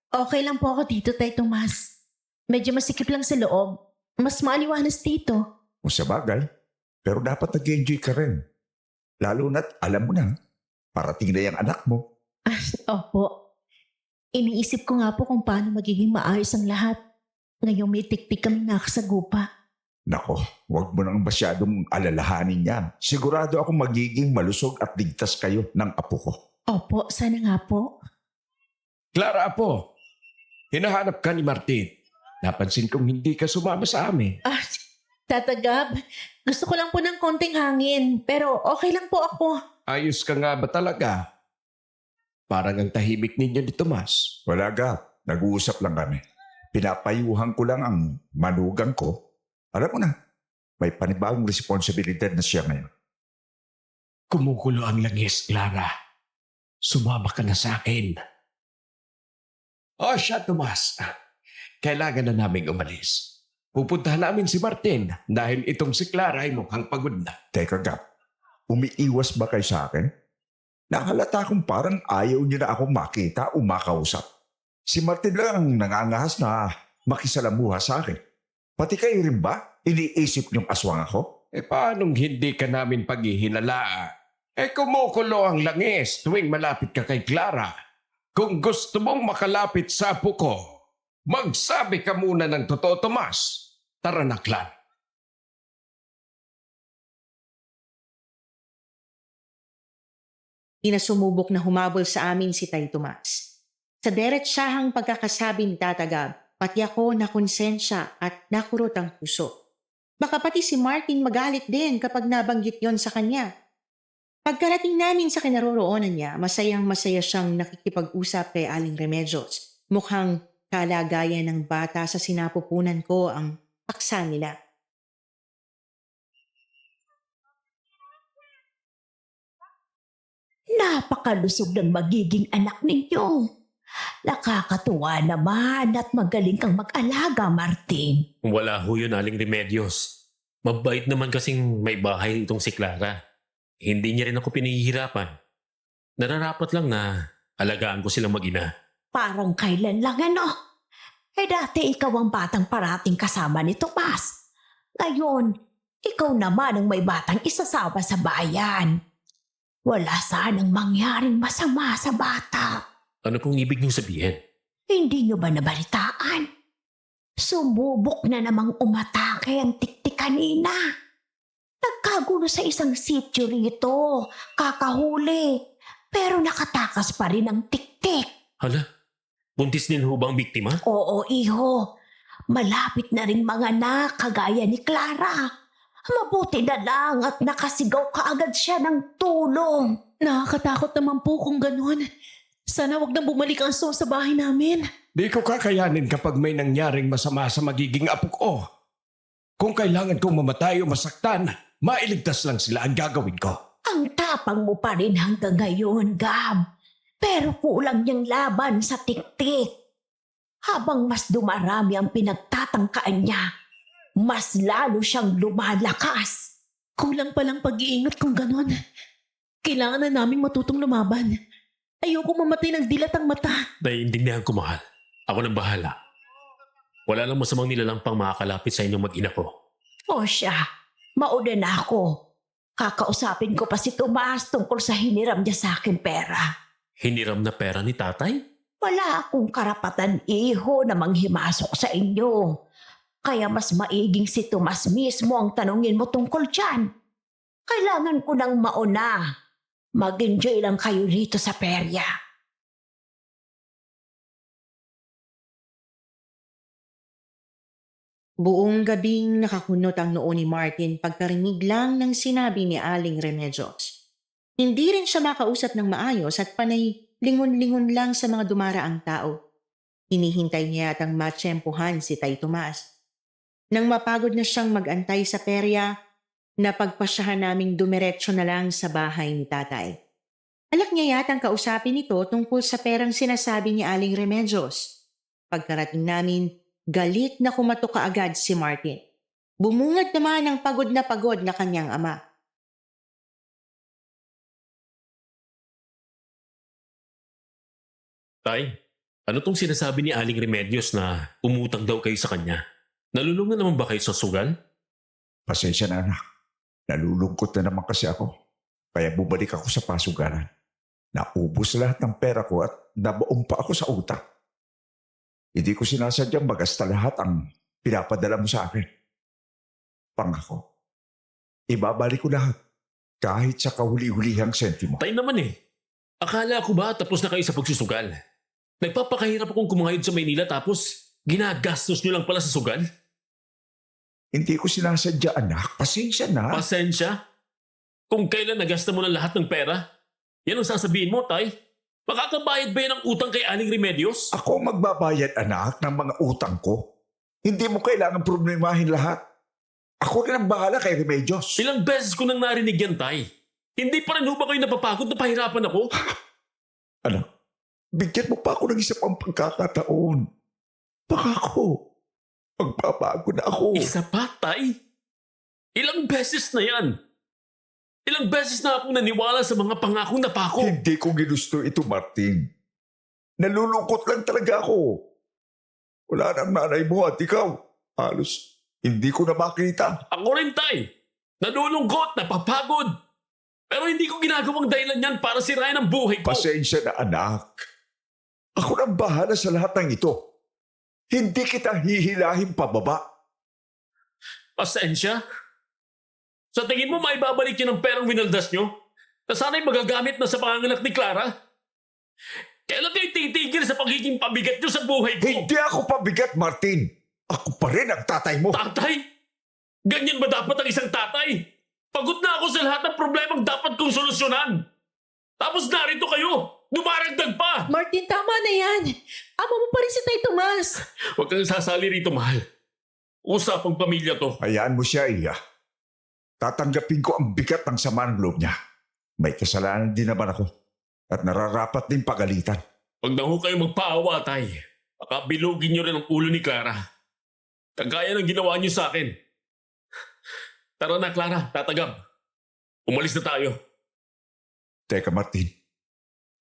E: Okay lang po ako dito, Tay Tomas. Medyo masikip lang sa loob. Mas maliwanas dito.
F: O sa bagay, pero dapat nag-enjoy ka rin. Lalo na't alam mo na, parating na yung anak mo.
E: Opo. Iniisip ko nga po kung paano magiging maayos ang lahat. Ngayong may tiktik kami nakasagupa.
F: Nako, huwag mo nang masyadong alalahanin yan. Sigurado ako magiging malusog at ligtas kayo ng apo ko.
E: Opo, sana nga po.
A: Clara, Apo, hinahanap ka ni Martin. Napansin kong hindi ka sumama sa amin.
E: Tatagab, gusto ko lang po ng konting hangin. Pero okay lang po ako.
A: Ayos ka nga ba talaga? Parang ang tahimik ninyo ni Tomas.
F: Wala Gap, nag-uusap lang kami. Pinapayuhan ko lang ang manugang ko. Alam mo na, may panibagong responsibilidad na siya ngayon.
A: Kumukulo ang langis, Clara. Sumama ka na sa akin. Siya, Tomas. Kailangan na naming umalis. Pupuntahan namin si Martin dahil itong si Clara ay mukhang pagod na.
F: Teka Gap, umiiwas ba kayo sa akin? Nakalata kong parang ayaw niyo na akong makita o makausap. Si Martin lang ang nangangahas na makisalamuha sa akin. Pati kayo rin ba? Iniisip niyong aswang ako?
A: Paanong hindi ka namin paghihinala? Kumukulo ang langis tuwing malapit ka kay Clara. Kung gusto mong makalapit sa apo ko, magsabi ka muna ng totoo, Tomas. Tara na, Clara.
D: Pinasumubok na humabol sa amin si Tay Tomas. Sa deretsahang pagkakasabi ni Tatagab, pati ako nakonsensya at nakurot ang puso. Baka pati si Martin magalit din kapag nabanggit yon sa kanya. Pagkarating namin sa kinaroroonan niya, masayang masaya siyang nakikipag-usap kay Aling Remedios. Mukhang kalagayan ng bata sa sinapupunan ko ang paksa nila.
G: Napakalusog ng magiging anak ninyo. Nakakatuwa naman at magaling kang mag-alaga, Martin.
C: Wala ho yun, Aling Remedios. Mabait naman kasing may bahay itong si Clara. Hindi niya rin ako pinahihirapan. Nararapat lang na alagaan ko silang mag-ina.
G: Parang kailan lang ano. Dati ikaw ang batang parating kasama ni Tomas. Ngayon, ikaw naman ang may batang isasama sa bayan. Wala sanang mangyaring masama sa bata.
C: Ano pong ibig niyong sabihin?
G: Hindi niyo ba nabalitaan? Sumubok na namang umatake ang tiktik kanina. Nagkagulo sa isang sityo rito, kakahuli. Pero nakatakas pa rin ang tiktik.
C: Hala, buntis din ho ba ang biktima?
G: Oo, iho. Malapit na ring mga anak kagaya ni Clara. Mabuti na lang at nakasigaw kaagad siya ng tulong.
E: Nakakatakot naman po kung ganun. Sana wag nang bumalik ang so sa bahay namin.
A: Di ko kakayanin kapag may nangyaring masama sa magiging apo ko. Kung kailangan kong mamatay o masaktan, mailigtas lang sila ang gagawin ko.
G: Ang tapang mo pa rin hanggang ngayon, Gab. Pero kulang niyang laban sa tiktik. Habang mas dumarami ang pinagtatangkaan niya, mas lalo siyang lumalakas.
E: Kulang palang pag-iingat kung ganun. Kailangan na naming matutong lumaban. Ayoko mamatay ng dilat ang mata.
C: Naiintindihan ko, mahal. Ako nang bahala. Wala lang masamang nilalang pang makakalapit sa inyong mag-ina ko.
G: O siya, mauna na ako. Kakausapin ko pa si Tomas tungkol sa hiniram niya sa akin pera.
C: Hiniram na pera ni tatay?
G: Wala akong karapatan, iho, na manghimasok sa inyo. Kaya mas maiging si Tomas mismo ang tanungin mo tungkol dyan. Kailangan ko nang mauna. Mag-enjoy lang kayo rito sa perya.
D: Buong gabing nakakunot ang noo ni Martin pagkarinig lang ng sinabi ni Aling Remedios. Hindi rin siya makausap ng maayos at panay lingon-lingon lang sa mga dumaraang tao. Hinihintay niya atang matsyempohan si Tay Tomas. Nang mapagod na siyang mag-antay sa perya, napagpasyahan naming dumiretso na lang sa bahay ni tatay. Alak niya yatang kausapin ito tungkol sa perang sinasabi ni Aling Remedios. Pagkarating namin, galit na kumatok kaagad si Martin. Bumungad naman ang pagod na kanyang ama.
C: Tay, ano tong sinasabi ni Aling Remedios na umutang daw kayo sa kanya? Nalulungan naman ba kayo sa sugal?
F: Pasensya na anak. Nalulungkot na naman kasi ako. Kaya bumalik ako sa pasugaran. Naubos lahat ng pera ko at nabaong pa ako sa utang. Hindi ko sinasadyang magasta lahat ang pinapadala mo sa akin. Pangako, ibabalik ko lahat kahit sa kahuli-hulihang sentimo.
C: Tay naman eh. Akala ko ba tapos na kayo sa pagsusugal? Nagpapakahirap akong kumangayod sa Maynila tapos ginagastos nyo lang pala sa sugal?
F: Hindi ko sinasadya anak, pasensya na.
C: Pasensya? Kung kailan nagasta mo na lahat ng pera, yan ang sasabihin mo, Tay. Makakabayad ba yan ng utang kay Aling Remedios?
F: Ako ang magbabayad anak ng mga utang ko. Hindi mo kailangan problemahin lahat. Ako rin ang bahala kay Remedios.
C: Ilang beses ko nang narinig yan, Tay. Hindi pa rin ho ba kayo napapagod na pahirapan ako?
F: Anak, bigyan mo pa ako ng isa pang pagkakataon. Baka ako, magbabago na ako.
C: Isa pa, Tay? Ilang beses na yan? Ilang beses na akong naniwala sa mga pangakong napako?
F: Hindi ko ginusto ito, Martin. Nalulungkot lang talaga ako. Wala nang nanay mo at ikaw. Halos hindi ko na makita.
C: Ako rin, Tay. Nalulungkot, napapagod. Pero hindi ko ginagawang dahilan yan para sirain ang buhay ko.
F: Pasensya na anak. Ako nang bahala sa lahat ng ito. Hindi kita hihilahin pababa.
C: Pasensya? Sa tingin mo maibabalik niyo ng perang winaldas niyo? Na sana'y magagamit na sa panganganak ni Clara? Kailan kayo titigil sa pagiging pabigat niyo sa buhay ko?
F: Hindi ako pabigat, Martin. Ako pa rin ang tatay mo.
C: Tatay? Ganyan ba dapat ang isang tatay? Pagod na ako sa lahat ng problemang dapat kong solusyonan. Tapos narito kayo, dumaragdag pa.
E: Martin, tama na yan. Ama mo pa rin si Tay Tomas.
C: Huwag kang sasali rito, mahal. Usapang pamilya to.
F: Hayaan mo siya, Iya. Tatanggapin ko ang bigat ng sama ng loob niya. May kasalanan din naman ako. At nararapat din pagalitan.
C: Huwag na ho kayo magpaawa, tay. Baka bilugin niyo rin ang ulo ni Clara. Kagaya ng ginawa niyo sa akin. Tara na, Clara, tatagab. Umalis na tayo.
F: Teka, Martin.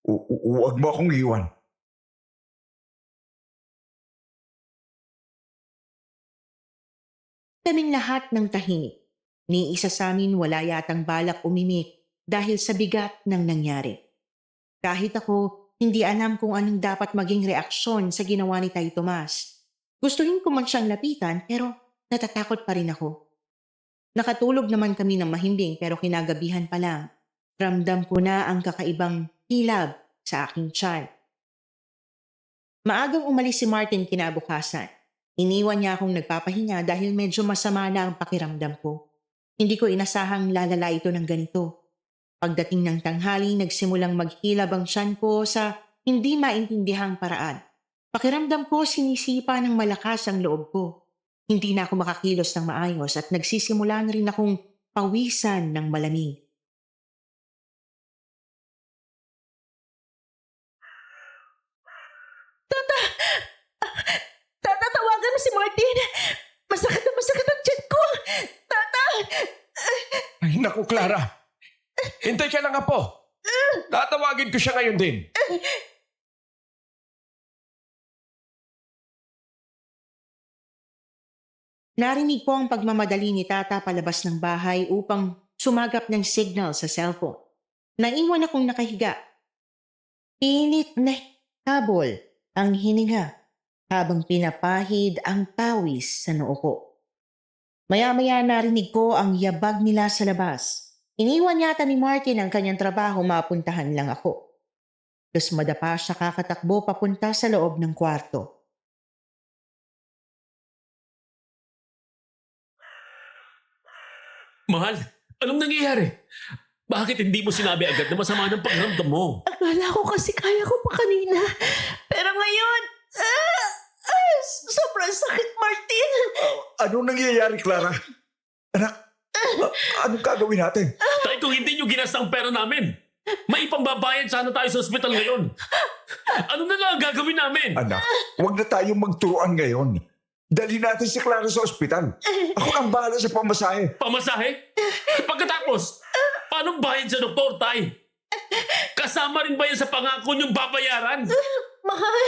F: Huwag mo akong iwan.
D: Kaming lahat ng tahimik. Ni isa sa amin wala yatang balak umimik dahil sa bigat ng nangyari. Kahit ako, hindi alam kung anong dapat maging reaksyon sa ginawa ni Tay Tomas. Gustuhin ko man siyang lapitan pero natatakot pa rin ako. Nakatulog naman kami ng mahimbing pero kinagabihan pa lang. Ramdam ko na ang kakaibang hilab sa aking tiyan. Maagang umalis si Martin kinabukasan. Iniwan niya akong nagpapahinga dahil medyo masama na ang pakiramdam ko. Hindi ko inasahang lalala ito ng ganito. Pagdating ng tanghali, nagsimulang maghilab ang tiyan ko sa hindi maintindihang paraan. Pakiramdam ko sinisipa ng malakas ang loob ko. Hindi na ako makakilos ng maayos at nagsisimula na rin akong pawisan ng malamig.
E: Tatawagan mo si Martin. Masakit na masakit ang tiyan ko. Tata!
A: Ay, naku, Clara. Hintay ka lang, apo. Tatawagin ko siya ngayon din.
D: Narinig ko ang pagmamadali ni Tata palabas ng bahay upang sumagap ng signal sa cellphone. Naiwan akong nakahiga. Init na habol ang hininga habang pinapahid ang pawis sa noo ko. Maya-maya narinig ko ang yabag nila sa labas. Iniwan yata ni Martin ang kanyang trabaho, mapuntahan lang ako. Tapos madapa siya kakatakbo papunta sa loob ng kwarto.
C: Mahal, anong nangyayari? Bakit hindi mo sinabi agad na masama ng pakiramdam mo?
E: Akala ko kasi kaya ko pa kanina. Pero ngayon, sobrang sakit, Martin.
F: Anong nangyayari, Clara? Anak, anong gagawin natin?
C: Tay, kung hindi nyo ginasta ang pera namin, may ipambabayad sana tayo sa ospital ngayon. Ano na lang ang gagawin namin?
F: Anak, huwag na tayong magturuan ngayon. Dali natin si Clara sa ospital. Ako ang bahala sa pamasahe.
C: Pamasahe? Pagkatapos, paano bayad sa doktor, Tay? Kasama rin ba yan sa pangako niyong babayaran?
E: Mahal,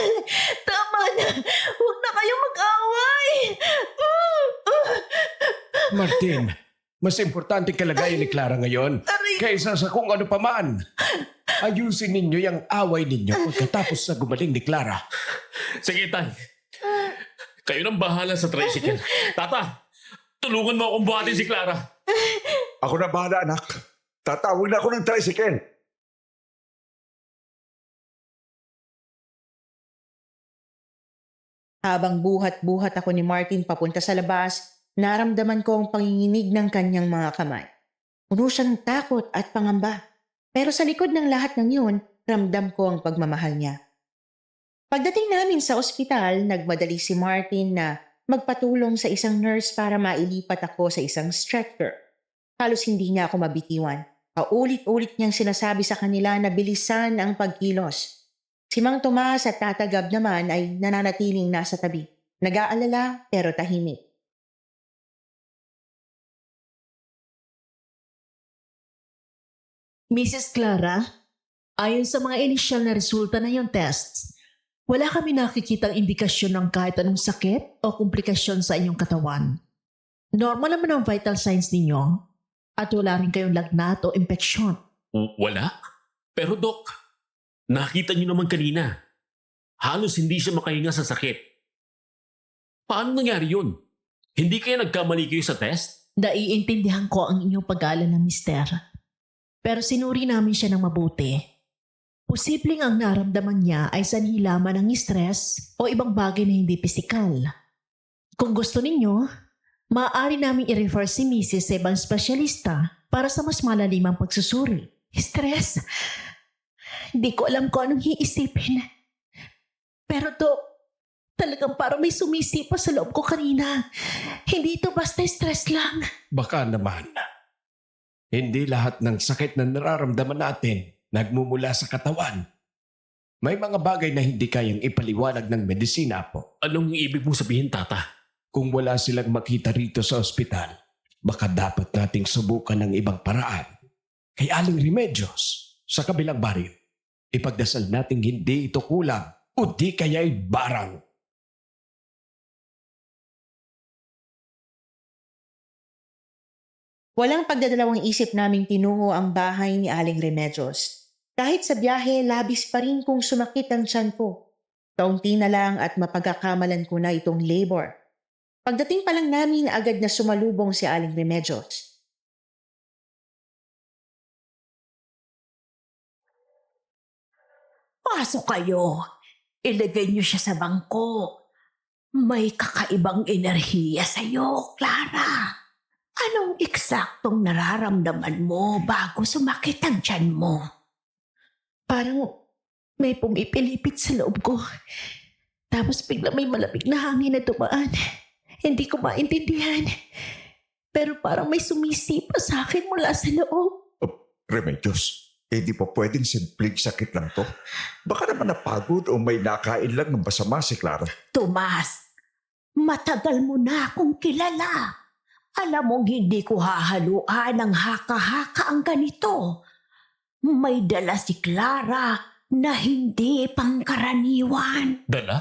E: tama na. Huwag na kayong mag-away.
A: Martin, mas importante kalagayan ni Clara ngayon kaysa sa kung ano paman. Ayusin ninyo yung away ninyo pagkatapos sa gumaling ni Clara.
C: Sige, Tay. Kayo nang bahala sa tricycle. Tata, tulungan mo akong buhatin si Clara.
F: Ako na bahala, anak. Tatawag na ako ng tricycle.
D: Habang buhat-buhat ako ni Martin papunta sa labas, naramdaman ko ang panginginig ng kanyang mga kamay. Puno siya ng takot at pangamba. Pero sa likod ng lahat ng yun, ramdam ko ang pagmamahal niya. Pagdating namin sa ospital, nagmadali si Martin na magpatulong sa isang nurse para mailipat ako sa isang stretcher. Halos hindi niya ako mabitiwan. Paulit-ulit niyang sinasabi sa kanila na bilisan ang pagkilos. Si Mang Tomas at Tata Gab naman ay nananatiling nasa tabi. Nag-aalala pero tahimik.
E: Mrs. Clara, ayon sa mga inisyal na resulta ng iyong tests, wala kami nakikitang indikasyon ng kahit anong sakit o komplikasyon sa inyong katawan. Normal naman ang vital signs ninyo at wala rin kayong lagnat o impeksyon.
C: Wala? Pero Dok, nakita niyo naman kanina. Halos hindi siya makahinga sa sakit. Paano nangyari yun? Hindi kaya nagkamali kayo sa test?
E: Naiintindihan ko ang inyong pag-aalala, mister. Pero sinuri namin siya ng mabuti. Posibleng ang naramdaman niya ay sanhi lamang ng stress o ibang bagay na hindi pisikal. Kung gusto ninyo, maaari namin i-refer si Mrs. sa ibang espesyalista para sa mas malalimang pagsusuri. Stress? Hindi ko alam kung anong iisipin. Pero talagang parang may sumisipa sa loob ko kanina. Hindi ito basta stress lang.
A: Baka naman. Hindi lahat ng sakit na nararamdaman natin nagmumula sa katawan. May mga bagay na hindi kayang ipaliwanag ng medisina po.
C: Anong ibig mong sabihin, Tata?
A: Kung wala silang makita rito sa ospital, baka dapat nating subukan ng ibang paraan. Kay Aling Remedios, sa kabilang baryo, ipagdasal nating hindi ito kulang o di kaya'y barang.
D: Walang pagdadalawang isip naming tinungo ang bahay ni Aling Remedios. Kahit sa biyahe, labis pa rin kong sumakit ang tiyan ko. Kaunti na lang at mapagkakamalan ko na itong labor. Pagdating pa lang namin, agad na sumalubong si Aling Remedios.
G: Pasok kayo. Ilagay niyo siya sa bangko. May kakaibang enerhiya sa'yo, Clara. Anong eksaktong nararamdaman mo bago sumakit ang tiyan mo?
E: Parang may pumipilipit sa loob ko. Tapos bigla may malamig na hangin na dumaan. Hindi ko maintindihan. Pero parang may sumisipa sa akin mula sa loob.
F: Remedios, di pa pwedeng simpleng sakit lang to. Baka naman napagod o may nakain lang ng masama si Clara.
G: Tomas, matagal mo na akong kilala. Alam mong hindi ko hahaluan ng haka-haka ang ganito. May dala si Clara na hindi pangkaraniwan.
C: Dala?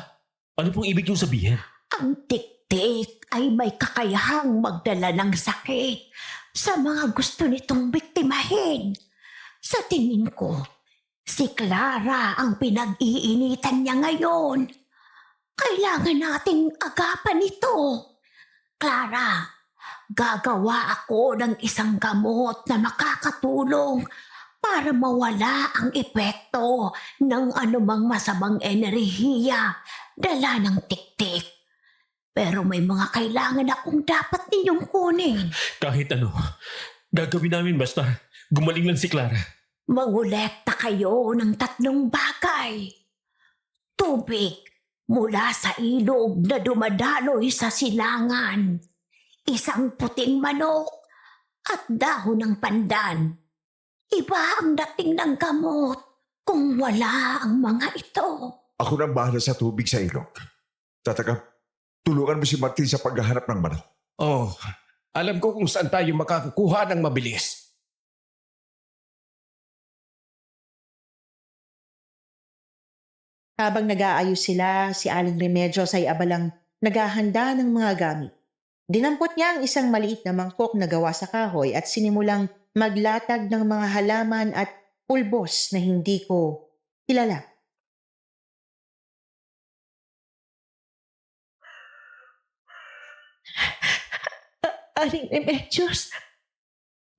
C: Ano pong ibig niyong sabihin?
G: Ang tiktik ay may kakayahang magdala ng sakit sa mga gusto nitong biktimahin. Sa tingin ko, si Clara ang pinag-iinitan niya ngayon. Kailangan nating agapan ito. Clara, gagawa ako ng isang gamot na makakatulong para mawala ang epekto ng anumang masamang enerhiya dala ng tiktik. Pero may mga kailangan akong dapat ninyong kunin.
C: Kahit ano, gagawin namin basta gumaling lang si Clara.
G: Mangolekta kayo ng 3 bagay. Tubig mula sa ilog na dumadaloy sa silangan. Isang puting manok at dahon ng pandan. Iba ang dating ng gamot kung wala ang mga ito.
F: Ako nang bahala sa tubig sa ilog. Tatagap, tulungan mo si Martin sa paghahanap ng manok.
A: Oh, alam ko kung saan tayo makakakuha ng mabilis.
D: Habang nag-aayos sila, si Aling Remedios ay abalang naghahanda ng mga gamit. Dinampot niya ang isang maliit na mangkok na gawa sa kahoy at sinimulang maglatag ng mga halaman at pulbos na hindi ko kilala.
E: Aling Remedios,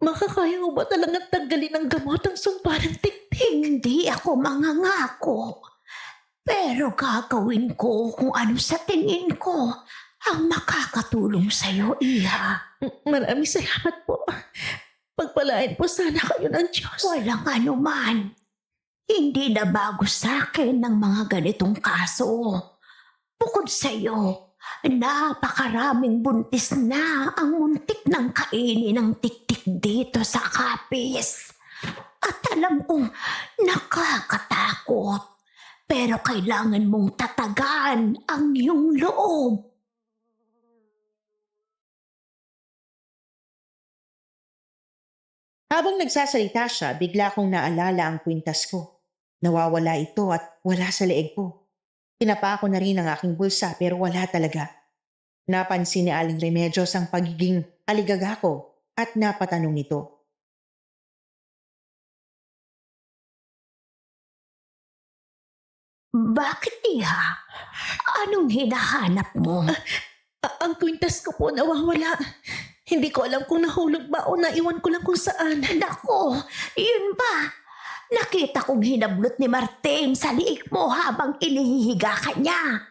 E: makakaya mo ba talagang tanggalin ng gamot ang sumpa ng tiktik?
G: Hindi ako mangangako. Pero gagawin ko kung ano sa tingin ko ang makakatulong sa'yo, Iha.
E: Maraming salamat po. Pagpalain po sana kayo ng Diyos.
G: Walang anuman. Hindi na bago sa akin ng mga ganitong kaso. Bukod sa'yo, napakaraming buntis na ang muntik ng kainin ng tiktik dito sa Kapis. At alam kong nakakatakot. Pero kailangan mong tatagan ang iyong loob.
D: Habang nagsasalita siya, bigla kong naalala ang kwintas ko. Nawawala ito at wala sa leeg ko. Pinapa ko na rin ang aking bulsa pero wala talaga. Napansin ni Aling Remedios ang pagiging aligaga ko at napatanong ito.
G: Bakit, Iha? Anong hinahanap mo?
E: Ang kwintas ko po nawawala. Hindi ko alam kung nahulog ba o naiwan ko lang kung saan.
G: Nako, yun ba? Nakita kong hinablot ni Martin sa liig mo habang inihihiga ka niya.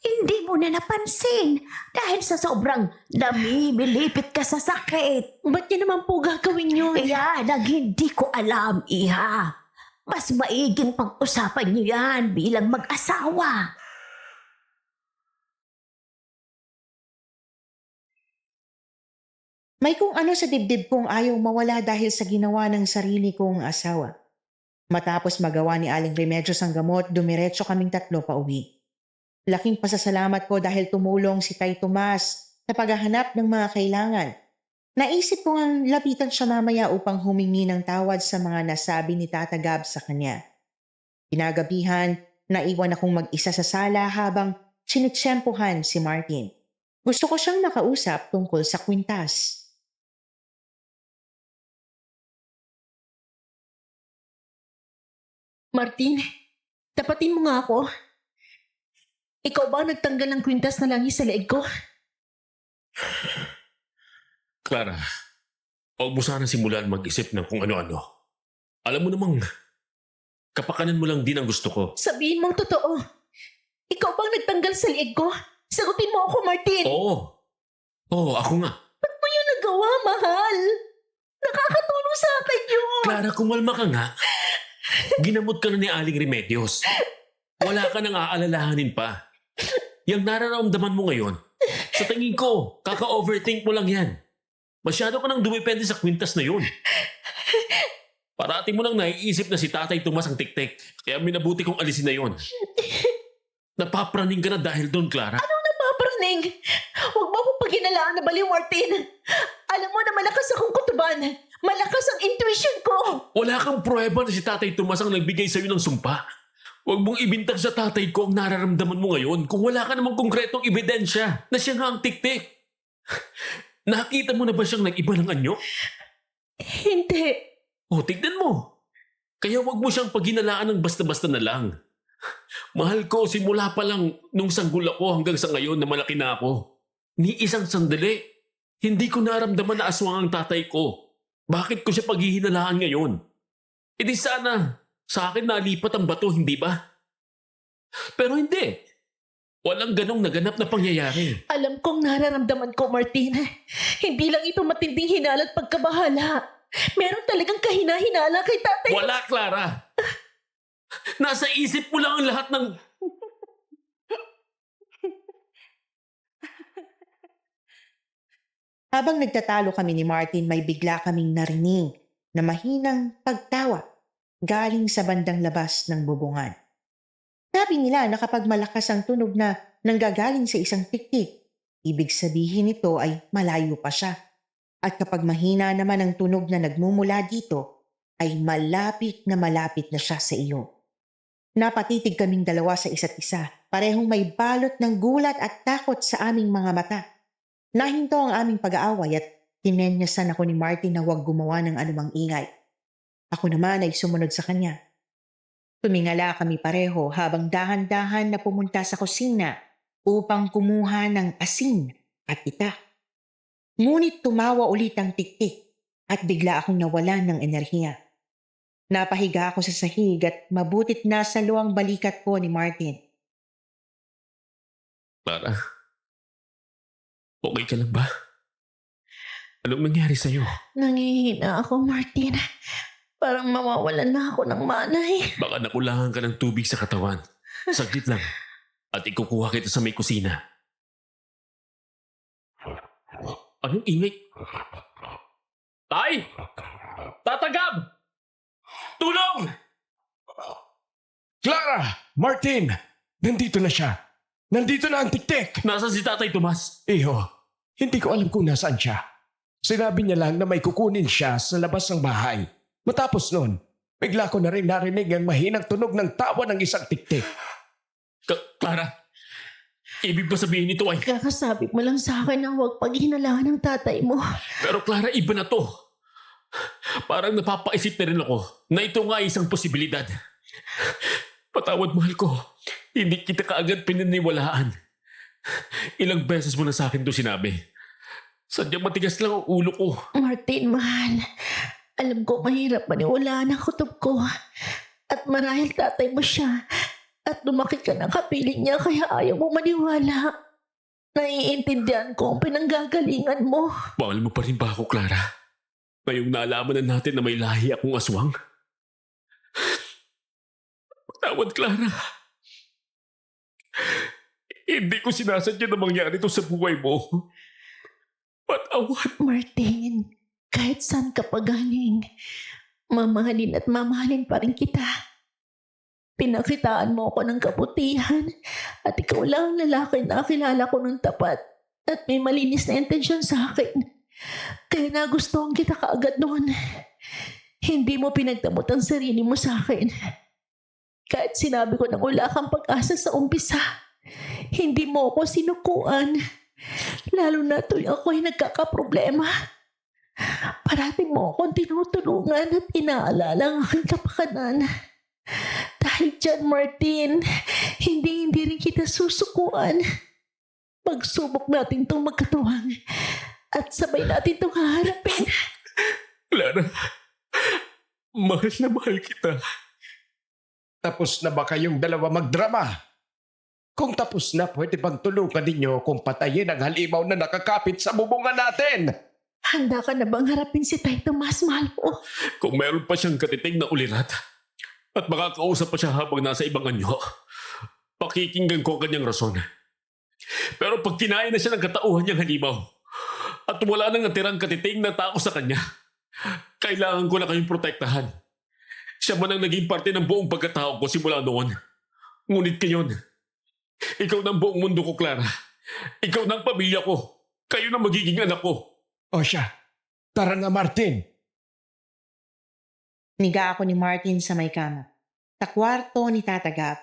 G: Hindi mo na napansin dahil sa sobrang namimilipit ka sa sakit.
E: Ba't niya naman po gagawin yun?
G: Kaya nang hindi ko alam, Iha. Mas maiging pag-usapan niyo yan bilang mag-asawa.
D: May kung ano sa dibdib kong ayaw mawala dahil sa ginawa ng sarili kong asawa. Matapos magawa ni Aling Remedios ang gamot, dumiretso kaming tatlo pa uwi. Laking pasasalamat ko dahil tumulong si Tay Tomas sa paghahanap ng mga kailangan. Naisip ko ang lapitan siya mamaya upang humingi ng tawad sa mga nasabi ni Tata Gab sa kanya. Pinagabihan, naiwan akong mag-isa sa sala habang sinitsyempohan si Martin. Gusto ko siyang nakausap tungkol sa kwintas.
E: Martin, tapatin mo nga ako. Ikaw ba ang nagtanggal ng kwintas na langis sa leeg ko?
C: Clara, huwag mo sana simulan mag-isip ng kung ano-ano. Alam mo namang, kapakanan mo lang din ang gusto ko.
E: Sabihin mong totoo. Ikaw ba ang nagtanggal sa leeg ko? Sagutin mo ako, Martin.
C: Oo, ako nga.
E: Ba't mo yun nagawa, mahal? Nakakatulong sa akin yun.
C: Clara, kumalma ka nga. Ginamot ka na ni Aling Remedios. Wala ka nang aalalahanin pa. Yang nararamdaman mo ngayon, sa tingin ko, kaka-overthink mo lang yan. Masyado ka nang dumepende sa kwintas na yun. Parati mo lang naiisip na si Tatay Tomas ang tik-tik. Kaya minabuti kong alisin na yun. Napapraning ka na dahil doon, Clara.
E: Napapraning. Huwag mo akong paginalaan na baliw, Martin. Alam mo na malakas akong kutuban. Malakas ang intuition ko.
C: Wala kang pruweba na si Tatay Tomas ang nagbigay sa'yo ng sumpa. Huwag mong ibintang sa tatay ko ang nararamdaman mo ngayon kung wala ka namang konkretong ebidensya na siya nga ang tik-tik. Nakita mo na ba siyang nag-iba ng anyo?
E: Hindi.
C: O, tignan mo. Kaya huwag mo siyang paginalaan ng basta-basta na lang. Mahal ko, simula pa lang nung sanggol ako hanggang sa ngayon na malaki na ako. Ni isang sandali, hindi ko naramdaman na aswang ang tatay ko. Bakit ko siya paghihinalaan ngayon? E di sana, sa akin nalipat ang bato, hindi ba? Pero hindi. Walang ganong naganap na pangyayari.
E: Alam kong nararamdaman ko, Martin. Hindi lang ito matinding hinala at pagkabahala. Meron talagang kahina-hinala kay tatay.
C: Wala, Clara. Nasa isip mo lang ang lahat ng...
D: Habang nagtatalo kami ni Martin, may bigla kaming narinig na mahinang pagtawa galing sa bandang labas ng bubungan. Sabi nila na kapag malakas ang tunog na nanggagaling sa isang tiktik, ibig sabihin nito ay malayo pa siya. At kapag mahina naman ang tunog na nagmumula dito, ay malapit na siya sa iyo. Napatitig kaming dalawa sa isa't isa, parehong may balot ng gulat at takot sa aming mga mata. Nahinto ang aming pag-aaway at tinenyasan ako ni Martin na huwag gumawa ng anumang ingay. Ako naman ay sumunod sa kanya. Tumingala kami pareho habang dahan-dahan na pumunta sa kusina upang kumuha ng asin at ita. Ngunit tumawa ulit ang tiktik at bigla akong nawalan ng enerhiya. Napahiga ako sa sahig at mabutit nasa luwang balikat ko ni Martin.
C: Clara, okay ka lang ba? Anong nangyari sa'yo?
E: Nangihina ako, Martin. Parang mawawalan na ako ng manay.
C: Baka nakulangan ka ng tubig sa katawan. Saglit lang. At ikukuha kita sa may kusina. Anong ingay? Tay! Tatagab! Tulong!
A: Clara! Martin! Nandito na siya. Nandito na ang tiktik!
C: Nasaan si Tatay Tomas?
A: Iho, hindi ko alam kung nasaan siya. Sinabi niya lang na may kukunin siya sa labas ng bahay. Matapos nun, bigla ko na rin narinig ang mahinang tunog ng tawa ng isang tiktik.
C: Clara, ibig ba sabihin nito ay...
E: Kakasabi mo lang sa akin na huwag paghinalaan ng tatay mo.
C: Pero Clara, iba na to. Parang napapaisip na rin ako na ito nga ay isang posibilidad. Patawad, mahal ko. Hindi kita kaagad pinaniwalaan. Ilang beses mo na sa akin to sinabi. Sadyang matigas lang ang ulo ko.
E: Martin, mahal. Alam ko mahirap maniwalaan ang kutob ko. At marahil tatay mo siya. At lumaki ka ng kapiling niya kaya ayaw mo maniwala. Naiintindihan ko ang pinanggagalingan mo.
C: Mahal mo pa rin ba ako, Clara? Ngayong naalaman na natin na may lahi akong aswang? Patawad, Clara. Hindi ko sinasadya na mangyari ito sa buhay mo. Patawad.
E: Martin, kahit saan ka pa galing, mamahalin at mamahalin pa rin kita. Pinakitaan mo ako ng kabutihan at ikaw lang ang lalaki na kilala ko ng tapat at may malinis na intensyon sa akin. Kaya nagustuhan kita kaagad noon. Hindi mo pinagdamot ang sarili mo sa akin. Kahit sinabi ko na wala kang pag-asa sa umpisa, hindi mo ako sinukuan. Lalo na tuwing ako ay nagkakaproblema. Parating mo akong tinutulungan at inaalala ang aking kapakanan. Dahil dyan, Martin, hindi rin kita susukuan. Pagsubok natin itong magkatuwang at sabay natin itong haharapin.
C: Clara, mahal na mahal kita.
A: Tapos na ba kayong dalawa magdrama? Kung tapos na, pwede bang tulungan ninyo kung patayin ang halimaw na nakakapit sa bubungan natin?
E: Handa ka na bang harapin si Tay Tomas, mahal ko?
C: Kung meron pa siyang katiting na ulirat at makakausap pa siya habang nasa ibang anyo, pakikinggan ko ang kanyang rason. Pero pag kinain na siya ng katauhan niyang halimaw at wala nang natirang katiting na tao sa kanya, kailangan ko na kayong protektahan. Siya man ang naging parte ng buong pagkatao ko simula noon. Ngunit ngayon, ikaw ng buong mundo ko, Clara. Ikaw ng pamilya ko. Kayo na magiging anak ko.
A: O siya, tara na Martin.
D: Niga ako ni Martin sa may kama. Sa kwarto ni Tata Gab.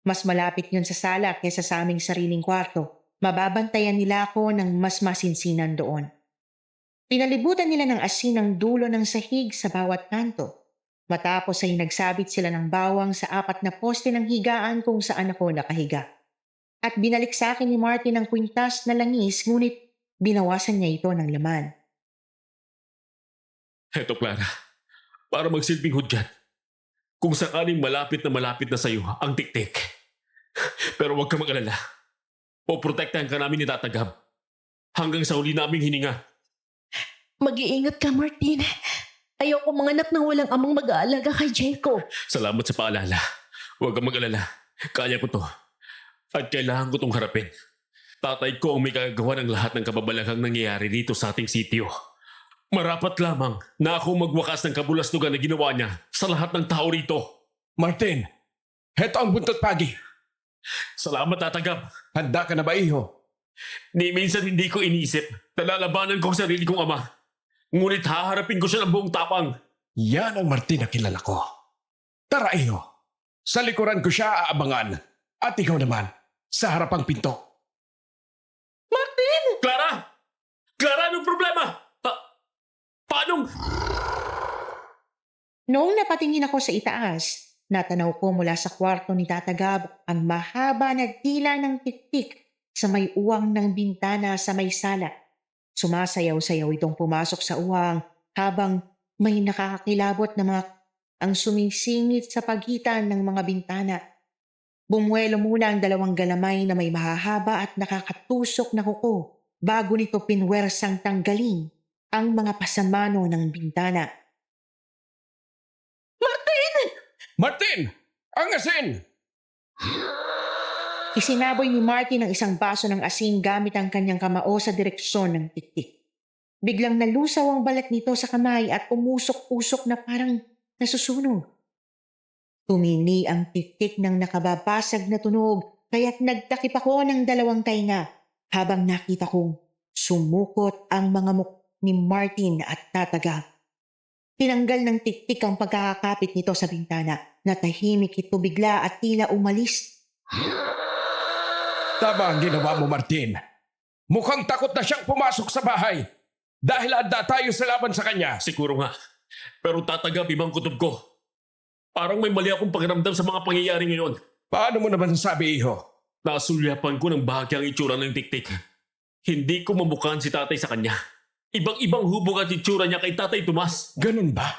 D: Mas malapit yun sa sala kaysa sa aming sariling kwarto. Mababantayan nila ako ng mas masinsinan doon. Pinalibutan nila ng asin ang dulo ng sahig sa bawat kanto. Matapos ay nagsabit sila ng bawang sa 4 na poste ng higaan kung saan ako nakahiga. At binalik sa akin ni Martin ang kwintas na langis ngunit binawasan niya ito ng laman.
C: Heto, Clara. Para magsilbing hudyat. Kung sakaling malapit na sa iyo ang tiktik. Pero huwag ka mag-alala. Poprotektahan ka namin ni Tata Gab. Hanggang sa huli naming hininga.
E: Mag-iingat ka, Martin. Ayoko mga anak nang walang amang mag-aalaga kay Jacob.
C: Salamat sa paalala. Huwag kang mag-alala. Kaya ko to. At kailangan ko tong harapin. Tatay ko ang may kagagawa ng lahat ng kababalaghang nangyayari dito sa ating sitio. Marapat lamang na ako magwakas ng kabulastugan na ginawa niya sa lahat ng tao rito.
A: Martin, heto ang buntot pagi.
C: Salamat, Tata Gab.
A: Handa ka na ba, iho?
C: Ni minsan hindi ko inisip na lalabanan ko ang sarili kong ama. Ngunit haharapin ko siya ng buong tapang.
A: Yan ang Martin na kilala ko. Tara, iho. Sa likuran ko siya aabangan. At ikaw naman, sa harapang pinto.
C: Clara! Clara, anong problema? Paano?
D: Noong napatingin ako sa itaas, natanaw ko mula sa kwarto ni Tata Gab ang mahaba na tila ng tiktik sa may uwang ng bintana sa may sala. Sumasayaw-sayaw itong pumasok sa uwang habang may nakakakilabot na mga ang sumisingit sa pagitan ng mga bintana. Bumuelo muna ang 2 galamay na may mahahaba at nakakatusok na kuko bago nito pinwersang tanggalin ang mga pasamano ng bintana.
A: Martin! Ang asin!
D: Isinaboy ni Martin ang isang baso ng asin gamit ang kanyang kamao sa direksyon ng tiktik. Biglang nalusaw ang balat nito sa kamay at umusok-usok na parang nasusunog. Tumini ang tiktik ng nakababasag na tunog kaya't nagtakip ako ng 2 tainga habang nakita kong sumukot ang mga mukha ni Martin at Tata Gab. Tinanggal ng tiktik ang pagkakakapit nito sa bintana. Natahimik ito bigla at tila umalis.
A: Tama ang ginawa mo, Martin. Mukhang takot na siyang pumasok sa bahay. Dahil handa tayo sa laban sa kanya.
C: Siguro nga. Pero Tata Gab, ibang kutob ko. Parang may mali akong pakiramdam sa mga pangyayari ngayon.
A: Paano mo naman sabi, iho?
C: Nasulyapan ko ng bahagyang itsura ng tiktik. Hindi ko mamukhaan si tatay sa kanya. Ibang-ibang hubog at itsura niya kay Tatay Tomas.
A: Ganun ba?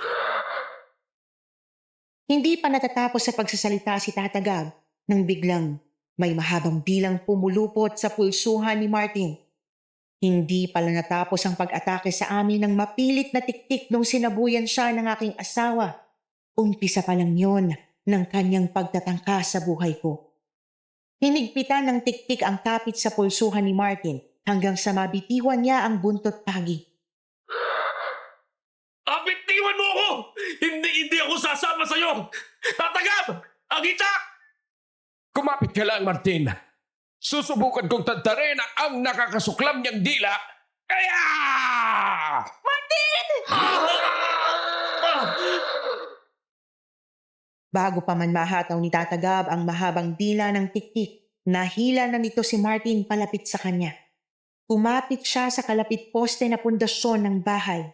D: Hindi pa natatapos sa pagsasalita si Tata Gab nang biglang may mahabang bilang pumulupot sa pulsuhan ni Martin. Hindi pala natapos ang pag-atake sa amin ng mapilit na tiktik nung sinabuyan siya ng aking asawa. Umpisa pa lang yon ng kanyang pagtatangka sa buhay ko. Hinigpitan ng tiktik ang kapit sa pulsuhan ni Martin hanggang sa mabitiwan niya ang buntot pagi.
C: Bitiwan mo ako! Hindi ako sasama sa'yo! Tatagab! Ang itak!
A: Kumapit ka lang, Martin. Susubukan kong tantarin ang nakakasuklam niyang dila. Kaya!
D: Bago pa man mahataw ni Tata Gab ang mahabang dila ng tiktik, nahila na nito si Martin palapit sa kanya. Kumapit siya sa kalapit poste na pundasyon ng bahay.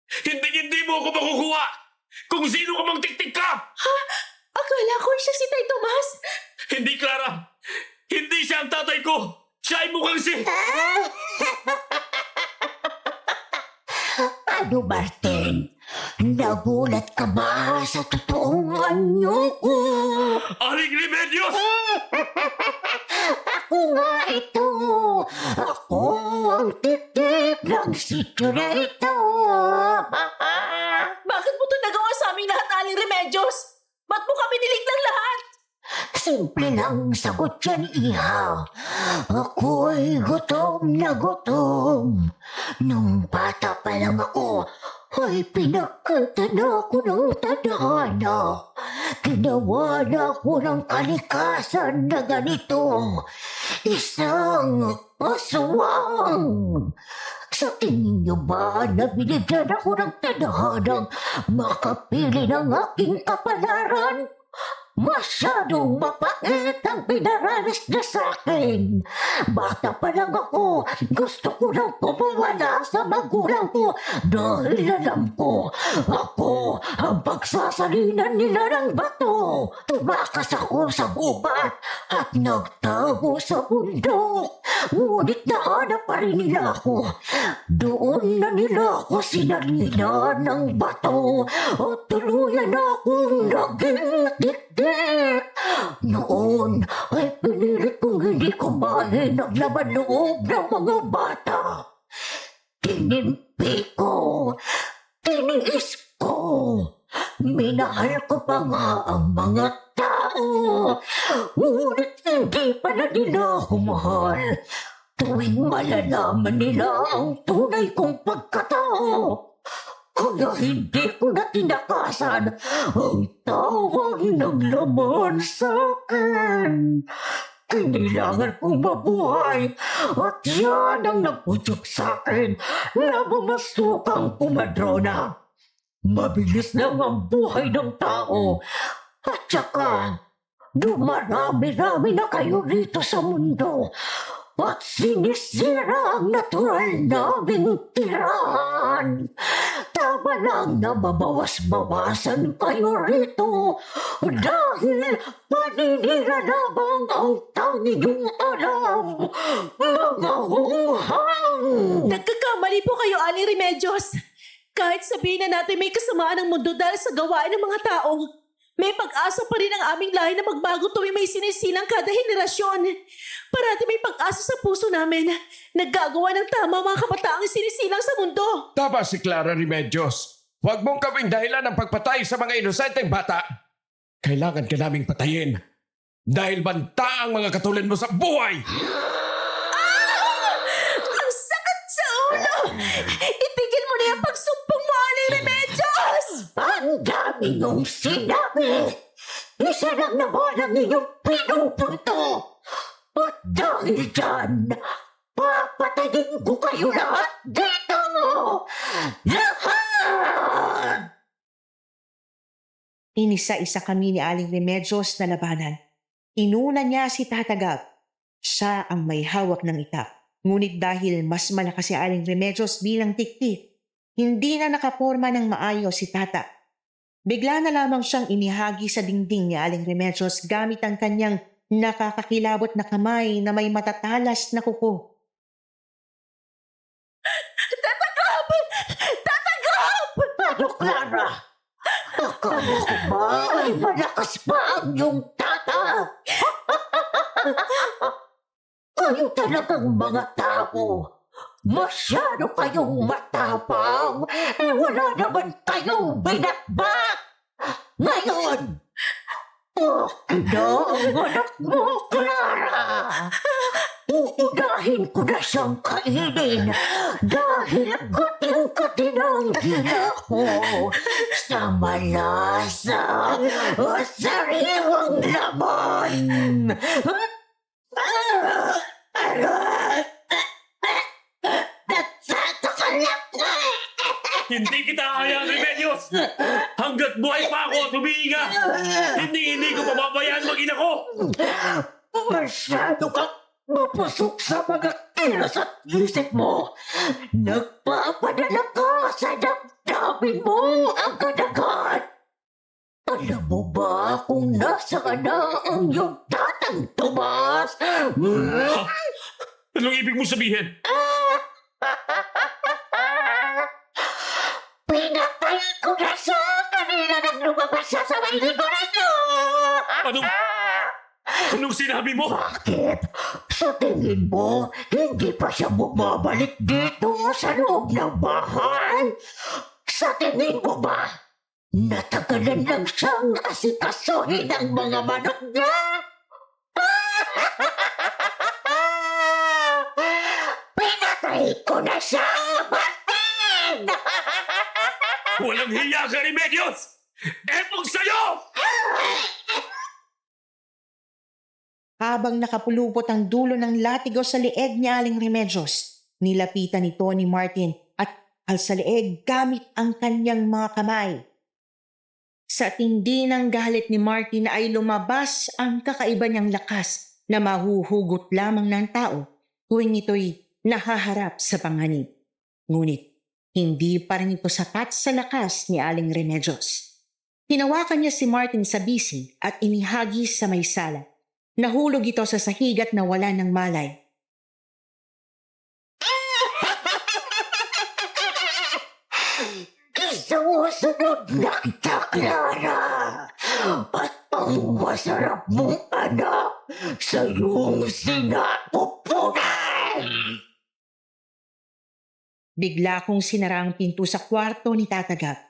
C: Hindi mo ako makukuha! Kung sino ka mang tiktik ka!
E: Akala ko siya si Tay Tomas.
C: Hindi, Clara! Hindi siya ang tatay ko! Siya ay mukhang si...
G: Ano, Martin? Nagulat ka ba sa totoong anyo ko?
C: Aling Remedios!
G: Ako nga ito. Ako ang titik ng sityo na ito.
E: Bakit mo ito nagawa sa aming lahat, Aling Remedios? Ba't mo kami niliglang lahat?
G: Simple lang sagot yan, iha. Ako'y gutom na gutom. Nung bata pa lang ako, ay pinagkanta na ako ng tadhana. Ginawa na ako ng kalikasan na ganito. Isang aswang. Sa tingin niyo ba na binigyan ako ng tadhanang makapili ng aking kapalaran? Masyadong mapait ang pinaranas niya sa akin. Bata pa lang ako, gusto ko nang pumawala sa magulang ko dahil alam ko, ako ang pagsasalinan nila ng bato. Tumakas ako sa gubat at nagtago sa bundok. Ngunit nahanap pa rin nila ako. Doon na nila ako sinalina ng bato at tuluyan akong naging tiktik. Noon ay pinilit kong hindi kumain ng laman loob ng mga bata. Tinimpi ko, tiniis ko, minahal ko pa nga ang mga tao. Ngunit hindi pala nila ako mahal. Tuwing malalaman nila ang tunay kong pagkatao, kaya hindi ko na tinakasan ang tawag ng laman sa akin. Kailangan kong mabuhay at yan ang naputok sa akin na mamasukang pumadrona. Mabilis lang ang buhay ng tao at saka dumarami-rami na kayo rito sa mundo at sinisira ang natural naming tirahan. Tama lang na mabawas-bawasan kayo rito dahil paninira lamang ang tanging yung alam, mga hunghang.
E: Nagkakamali po kayo, Aling Remedios. Kahit sabihin na natin may kasamaan ng mundo dahil sa gawain ng mga tao, may pag-asa pa rin ang aming lahi na magbago tuwing may sinisilang kada henerasyon. Parati may pag-asa sa puso namin. Naggagawa ng tama mga kabataang sinisilang sa mundo.
A: Tama si Clara Remedios. Huwag mong gawing dahilan ng pagpatay sa mga inosenteng bata. Kailangan ka naming patayin dahil banta ang mga katulad mo sa buhay.
E: Ang sakit sa ulo! Itigil mo na yung pagsumpong mo, Aling Remedios!
G: Ang dami niyong sinabi. Isa lang naman ang inyong pinupunto. At dahil dyan, papatayin ko kayo lahat dito! Lahat!
D: Inisa-isa kami ni Aling Remedios na labanan. Inuna niya si Tata Gab. Siya ang may hawak ng itak. Ngunit dahil mas malakas si Aling Remedios bilang tiktik, hindi na nakaporma ng maayos si Tata. Bigla na lamang siyang inihagi sa dingding ni Aling Remedios gamit ang kanyang nakakakilabot na kamay na may matatalas na kuko.
G: Ano, Clara? Akala ko ba ay malakas pa ang iyong tata? Kayo talagang mga tao. Masyado kayong matapang. Wala naman kayong binatbat. Ngayon, okay na ang anak mo, Clara. Uunahin ko na siyang kainin dahil kating-kating ang hila ko sa malasa at sariwang laman.
C: Hindi kita hayaan, Remedios! Hanggat buhay pa ako at humihinga, hindi ko pababayaan mag-ina ko!
G: Masyado kang mapusok sa mga kilos at isip mo. Nagpapadala ka sa damdamin mo agad-agad. Alam mo ba kung nasaan na ang iyong tatang Tomas?
C: Anong ibig mo sabihin?
G: Pinatay ko na siya kanina nang lumabas siya sa may likuran niyo!
C: Anong sinabi mo?
G: Bakit? Sa tingin mo, hindi pa siya bumabalik dito sa loob ng bahay? Sa tingin mo ba, natagalan lang siyang asikasuhin ng mga manok niya? Pinatay ko na siya, Martin!
C: Walang hiya ka, Remedios! Etong sa'yo!
D: Habang nakapulupot ang dulo ng latigo sa leeg ni Aling Remedios, nilapitan ito ni Martin at al sa leeg gamit ang kanyang mga kamay. Sa tindi ng galit ni Martin ay lumabas ang kakaiba niyang lakas na mahuhugot lamang ng tao tuwing ito'y nahaharap sa panganib. Ngunit hindi pa rin ito sapat sa lakas ni Aling Remedios. Hinawakan niya si Martin sa bisi at inihagi sa may sala. Nahulog ito sa sahig at nawala ng malay.
G: Isusunod na kita, Clara. At ang masarap mong anak sa iyong sinapupunan.
D: Bigla kong sinara ang pinto sa kwarto ni Tata Gab.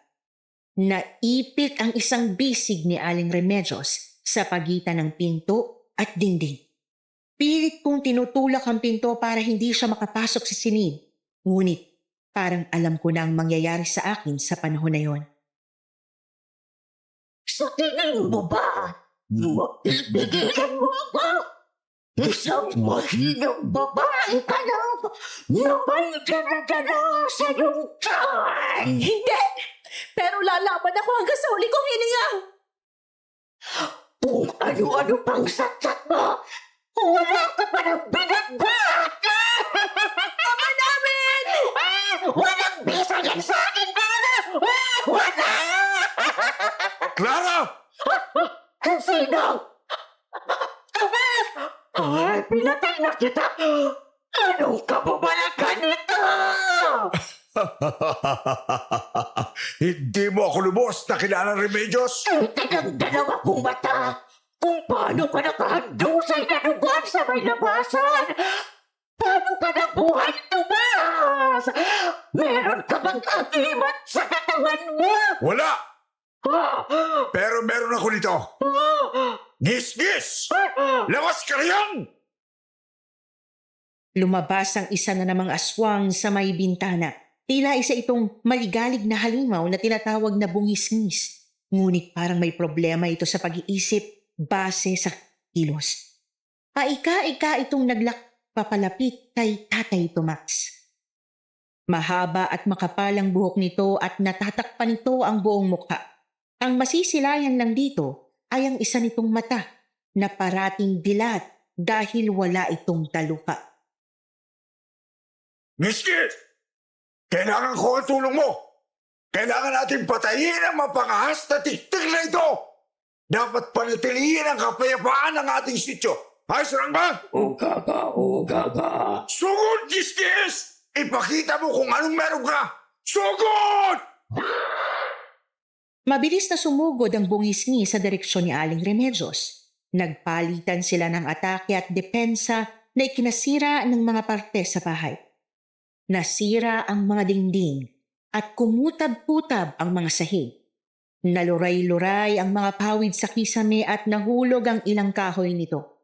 D: Naipit ang isang bisig ni Aling Remedios sa pagitan ng pinto at dingding. Pilit kong tinutulak ang pinto para hindi siya makapasok sa silid. Ngunit parang alam ko na ang mangyayari sa akin sa panahon na yon.
G: Sa tingin mo ba, maibigilan mo ako? Isang mahinang babae ka lang na may dala-dala sa iyong tiyan.
E: Hindi! Pero lalaban ako hanggang sa huli kong hininga!
G: Kung ano-ano pang satsat mo, wala ka pa ng binagbat! Ama namin! Walang bisa yan sa akin, Clara! Wala!
A: Clara!
G: Sino? Ay, pinatay na kita! Anong kababalagan ito?
F: Hindi mo ako lubos na kilala, Remedios.
G: Ito ng dalawa kong mata. Kung paano ka nakahandusay na lugar sa may labasan? Paano ka nabuhay, Tomas? Meron ka bang agimat sa katawan mo?
F: Wala! Pero meron ako nito. Gis-gis! Lawas ka riyan!
D: Lumabas ang isa na namang aswang sa may bintana. Tila isa itong maligalig na halimaw na tinatawag na bungis-ngis. Ngunit parang may problema ito sa pag-iisip base sa kilos. Paika-ika itong papalapit kay Tatay Tomas. Mahaba at makapalang buhok nito at natatakpan nito ang buong mukha. Ang masisilayan lang dito ay ang isa nitong mata na parating dilat dahil wala itong taluka.
F: Gis-gis! Kailangan ko ang tulong mo! Kailangan natin patayin ang mapangahas na tiktik na ito. Dapat panatilihin ang kapayapaan ng ating sityo. Ayos lang ba?
A: O gaga.
F: Sugod, Giskis! Ipakita mo kung anong meron ka! Sugod!
D: Mabilis na sumugod ang bungisngi sa direksyon ni Aling Remedios. Nagpalitan sila ng atake at depensa na ikinasira ng mga parte sa bahay. Nasira ang mga dingding at kumutab-kutab ang mga sahig. Naluray-luray ang mga pawid sa kisame at nahulog ang ilang kahoy nito.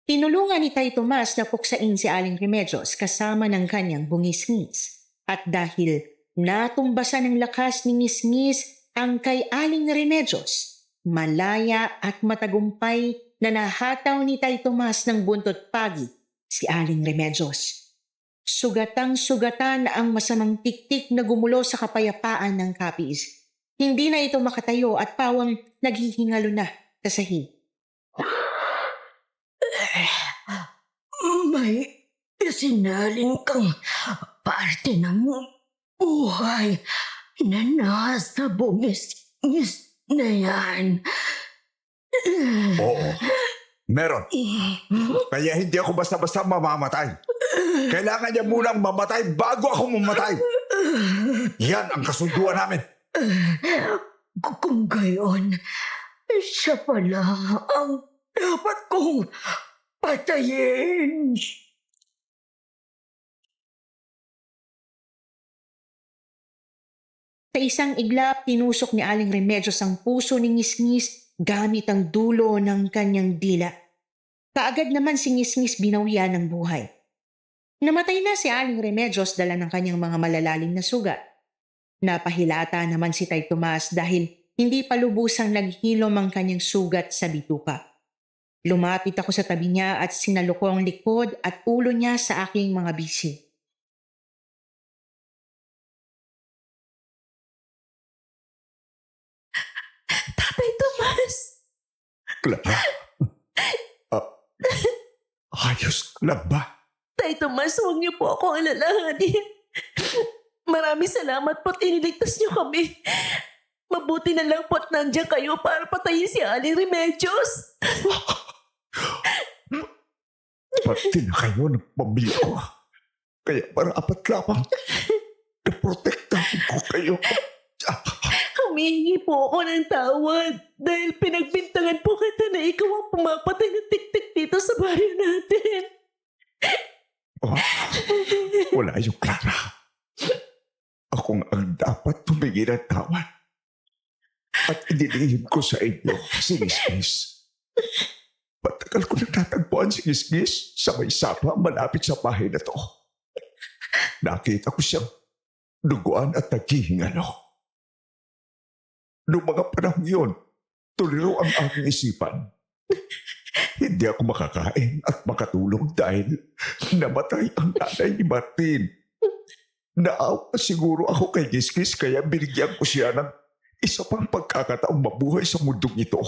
D: Tinulungan ni Tay Tomas na puksain si Aling Remedios kasama ng kanyang bungis-ngis. At dahil natumbasan ng lakas ni Ngis-Ngis ang kay Aling Remedios, malaya at matagumpay na nahataw ni Tay Tomas ng buntot pagi si Aling Remedios. Sugatang-sugatan ang masamang tiktik na gumulo sa kapayapaan ng Capiz. Hindi na ito makatayo at pawang naghihingalo na sa sahig.
G: May isinaling kang parte ng buhay na nasa bungis na yan.
F: Oo, meron. Kaya hindi ako basta-basta mamamatay. Kailangan niya munang mamatay bago ako mamatay. Yan ang kasunduan namin.
G: Kung gayon, siya pala ang dapat kong patayin.
D: Sa isang iglap, tinusok ni Aling Remedios ang puso ni Ngis-Ngis gamit ang dulo ng kanyang dila. Kaagad naman si Ngis-Ngis binawian ng buhay. Namatay na si Aling Remedios dala ng kanyang mga malalalim na sugat. Napahilata naman si Tay Tomas dahil hindi pa lubusang naghilom ang kanyang sugat sa bituka. Lumapit ako sa tabi niya at sinaluko ang likod at ulo niya sa aking mga bisi.
E: Tatay Tomas!
F: Clara, ayos ka lang ba?
E: Tay Tomas, huwag niyo po ako alalahanin. Maraming salamat po't iniligtas niyo kami. Mabuti na lang po't nandiyan kayo para patayin si Aling Remedios.
F: Pati na kayo ng pamilya ko. Kaya marapat lamang na protektahan ko kayo.
E: Humihingi po ako ng tawad dahil pinagbintangan po kita na ikaw ang pumapatay ng tik-tik dito sa baryo natin.
F: Wala yung Clara. Ako ang dapat tumingin ng tawad. At inilihim ko sa inyo si Ngis-Ngis. Matagal ko nang natagpuan si Ngis-Ngis sa may sapa malapit sa bahay na to. Nakita ko siyang duguan at naghihingalo. Noong mga panahon yun, tuliro ang aking isipan. Hindi ako makakain at makatulog dahil namatay ang nanay ni Martin. Naawa siguro ako kay Ngis-Ngis kaya binigyan ko siya ng isa pang pagkakataong mabuhay sa mundong ito.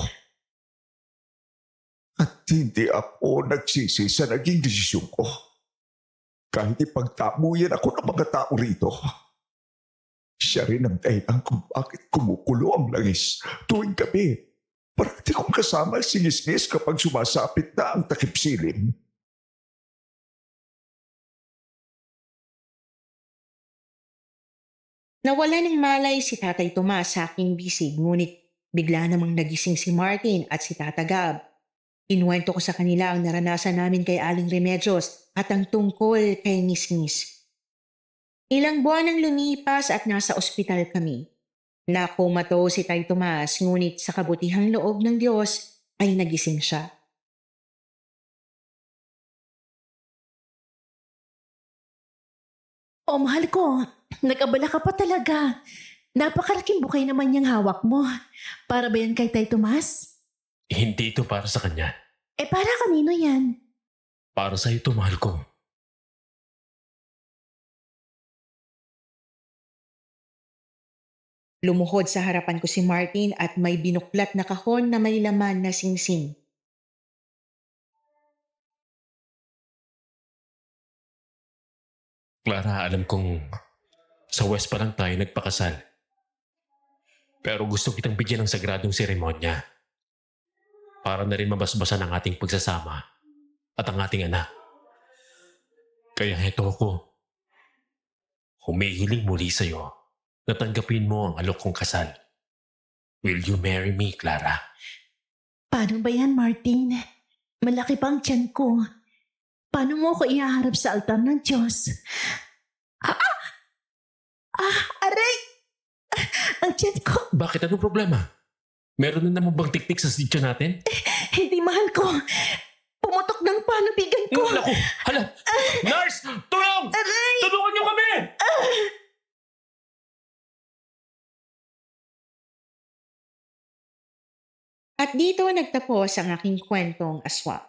F: At hindi ako nagsisi sa naging desisyon ko. Kahit ipagtamuyan ako ng mga tao rito. Siya rin ang dahilan kung bakit kumukulo ang langis tuwing gabi. Parati kong kasama si Ngis-Ngis kapag sumasapit na ang takip silim.
D: Nawala ng malay si Tatay Tomas sa aking bisig, ngunit bigla namang nagising si Martin at si Tata Gab. Inuwento ko sa kanila ang naranasan namin kay Aling Remedios at ang tungkol kay Ngis-Ngis. Ilang buwan ang lumipas at nasa ospital kami. Nakumato si Tay Tomas, ngunit sa kabutihang loob ng Diyos ay nagising siya.
E: Oh, mahal ko. Nag-abala ka pa talaga. Napakalaking bukay naman yung hawak mo. Para ba yan kay Tay Tomas?
C: Hindi ito para sa kanya.
E: Para kanino yan?
C: Para sa ito, mahal ko.
D: Lumuhod sa harapan ko si Martin at may binuklat na kahon na may laman na singsing.
C: Clara, alam kong sa West pa lang tayo nagpakasal. Pero gusto kitang bigyan ng sagradong seremonya para na rin mabasbasan ang ating pagsasama at ang ating anak. Kaya heto ako. Humihiling muli sa'yo na tanggapin mo ang alok kong kasal. Will you marry me, Clara?
E: Paano ba yan, Martin? Malaki pa ang tiyan ko. Paano mo ako ihaharap sa altar ng Diyos? Aray! Ang tiyan ko!
C: Bakit? Anong problema? Meron na naman bang tiktik sa sitya natin?
E: Hindi, mahal ko. Pumutok ng panubigan ko.
C: Naku! Hala! Nurse! Tulong!
E: Aray!
C: Tulungan niyo kami!
D: At dito nagtapos ang aking kwentong aswang.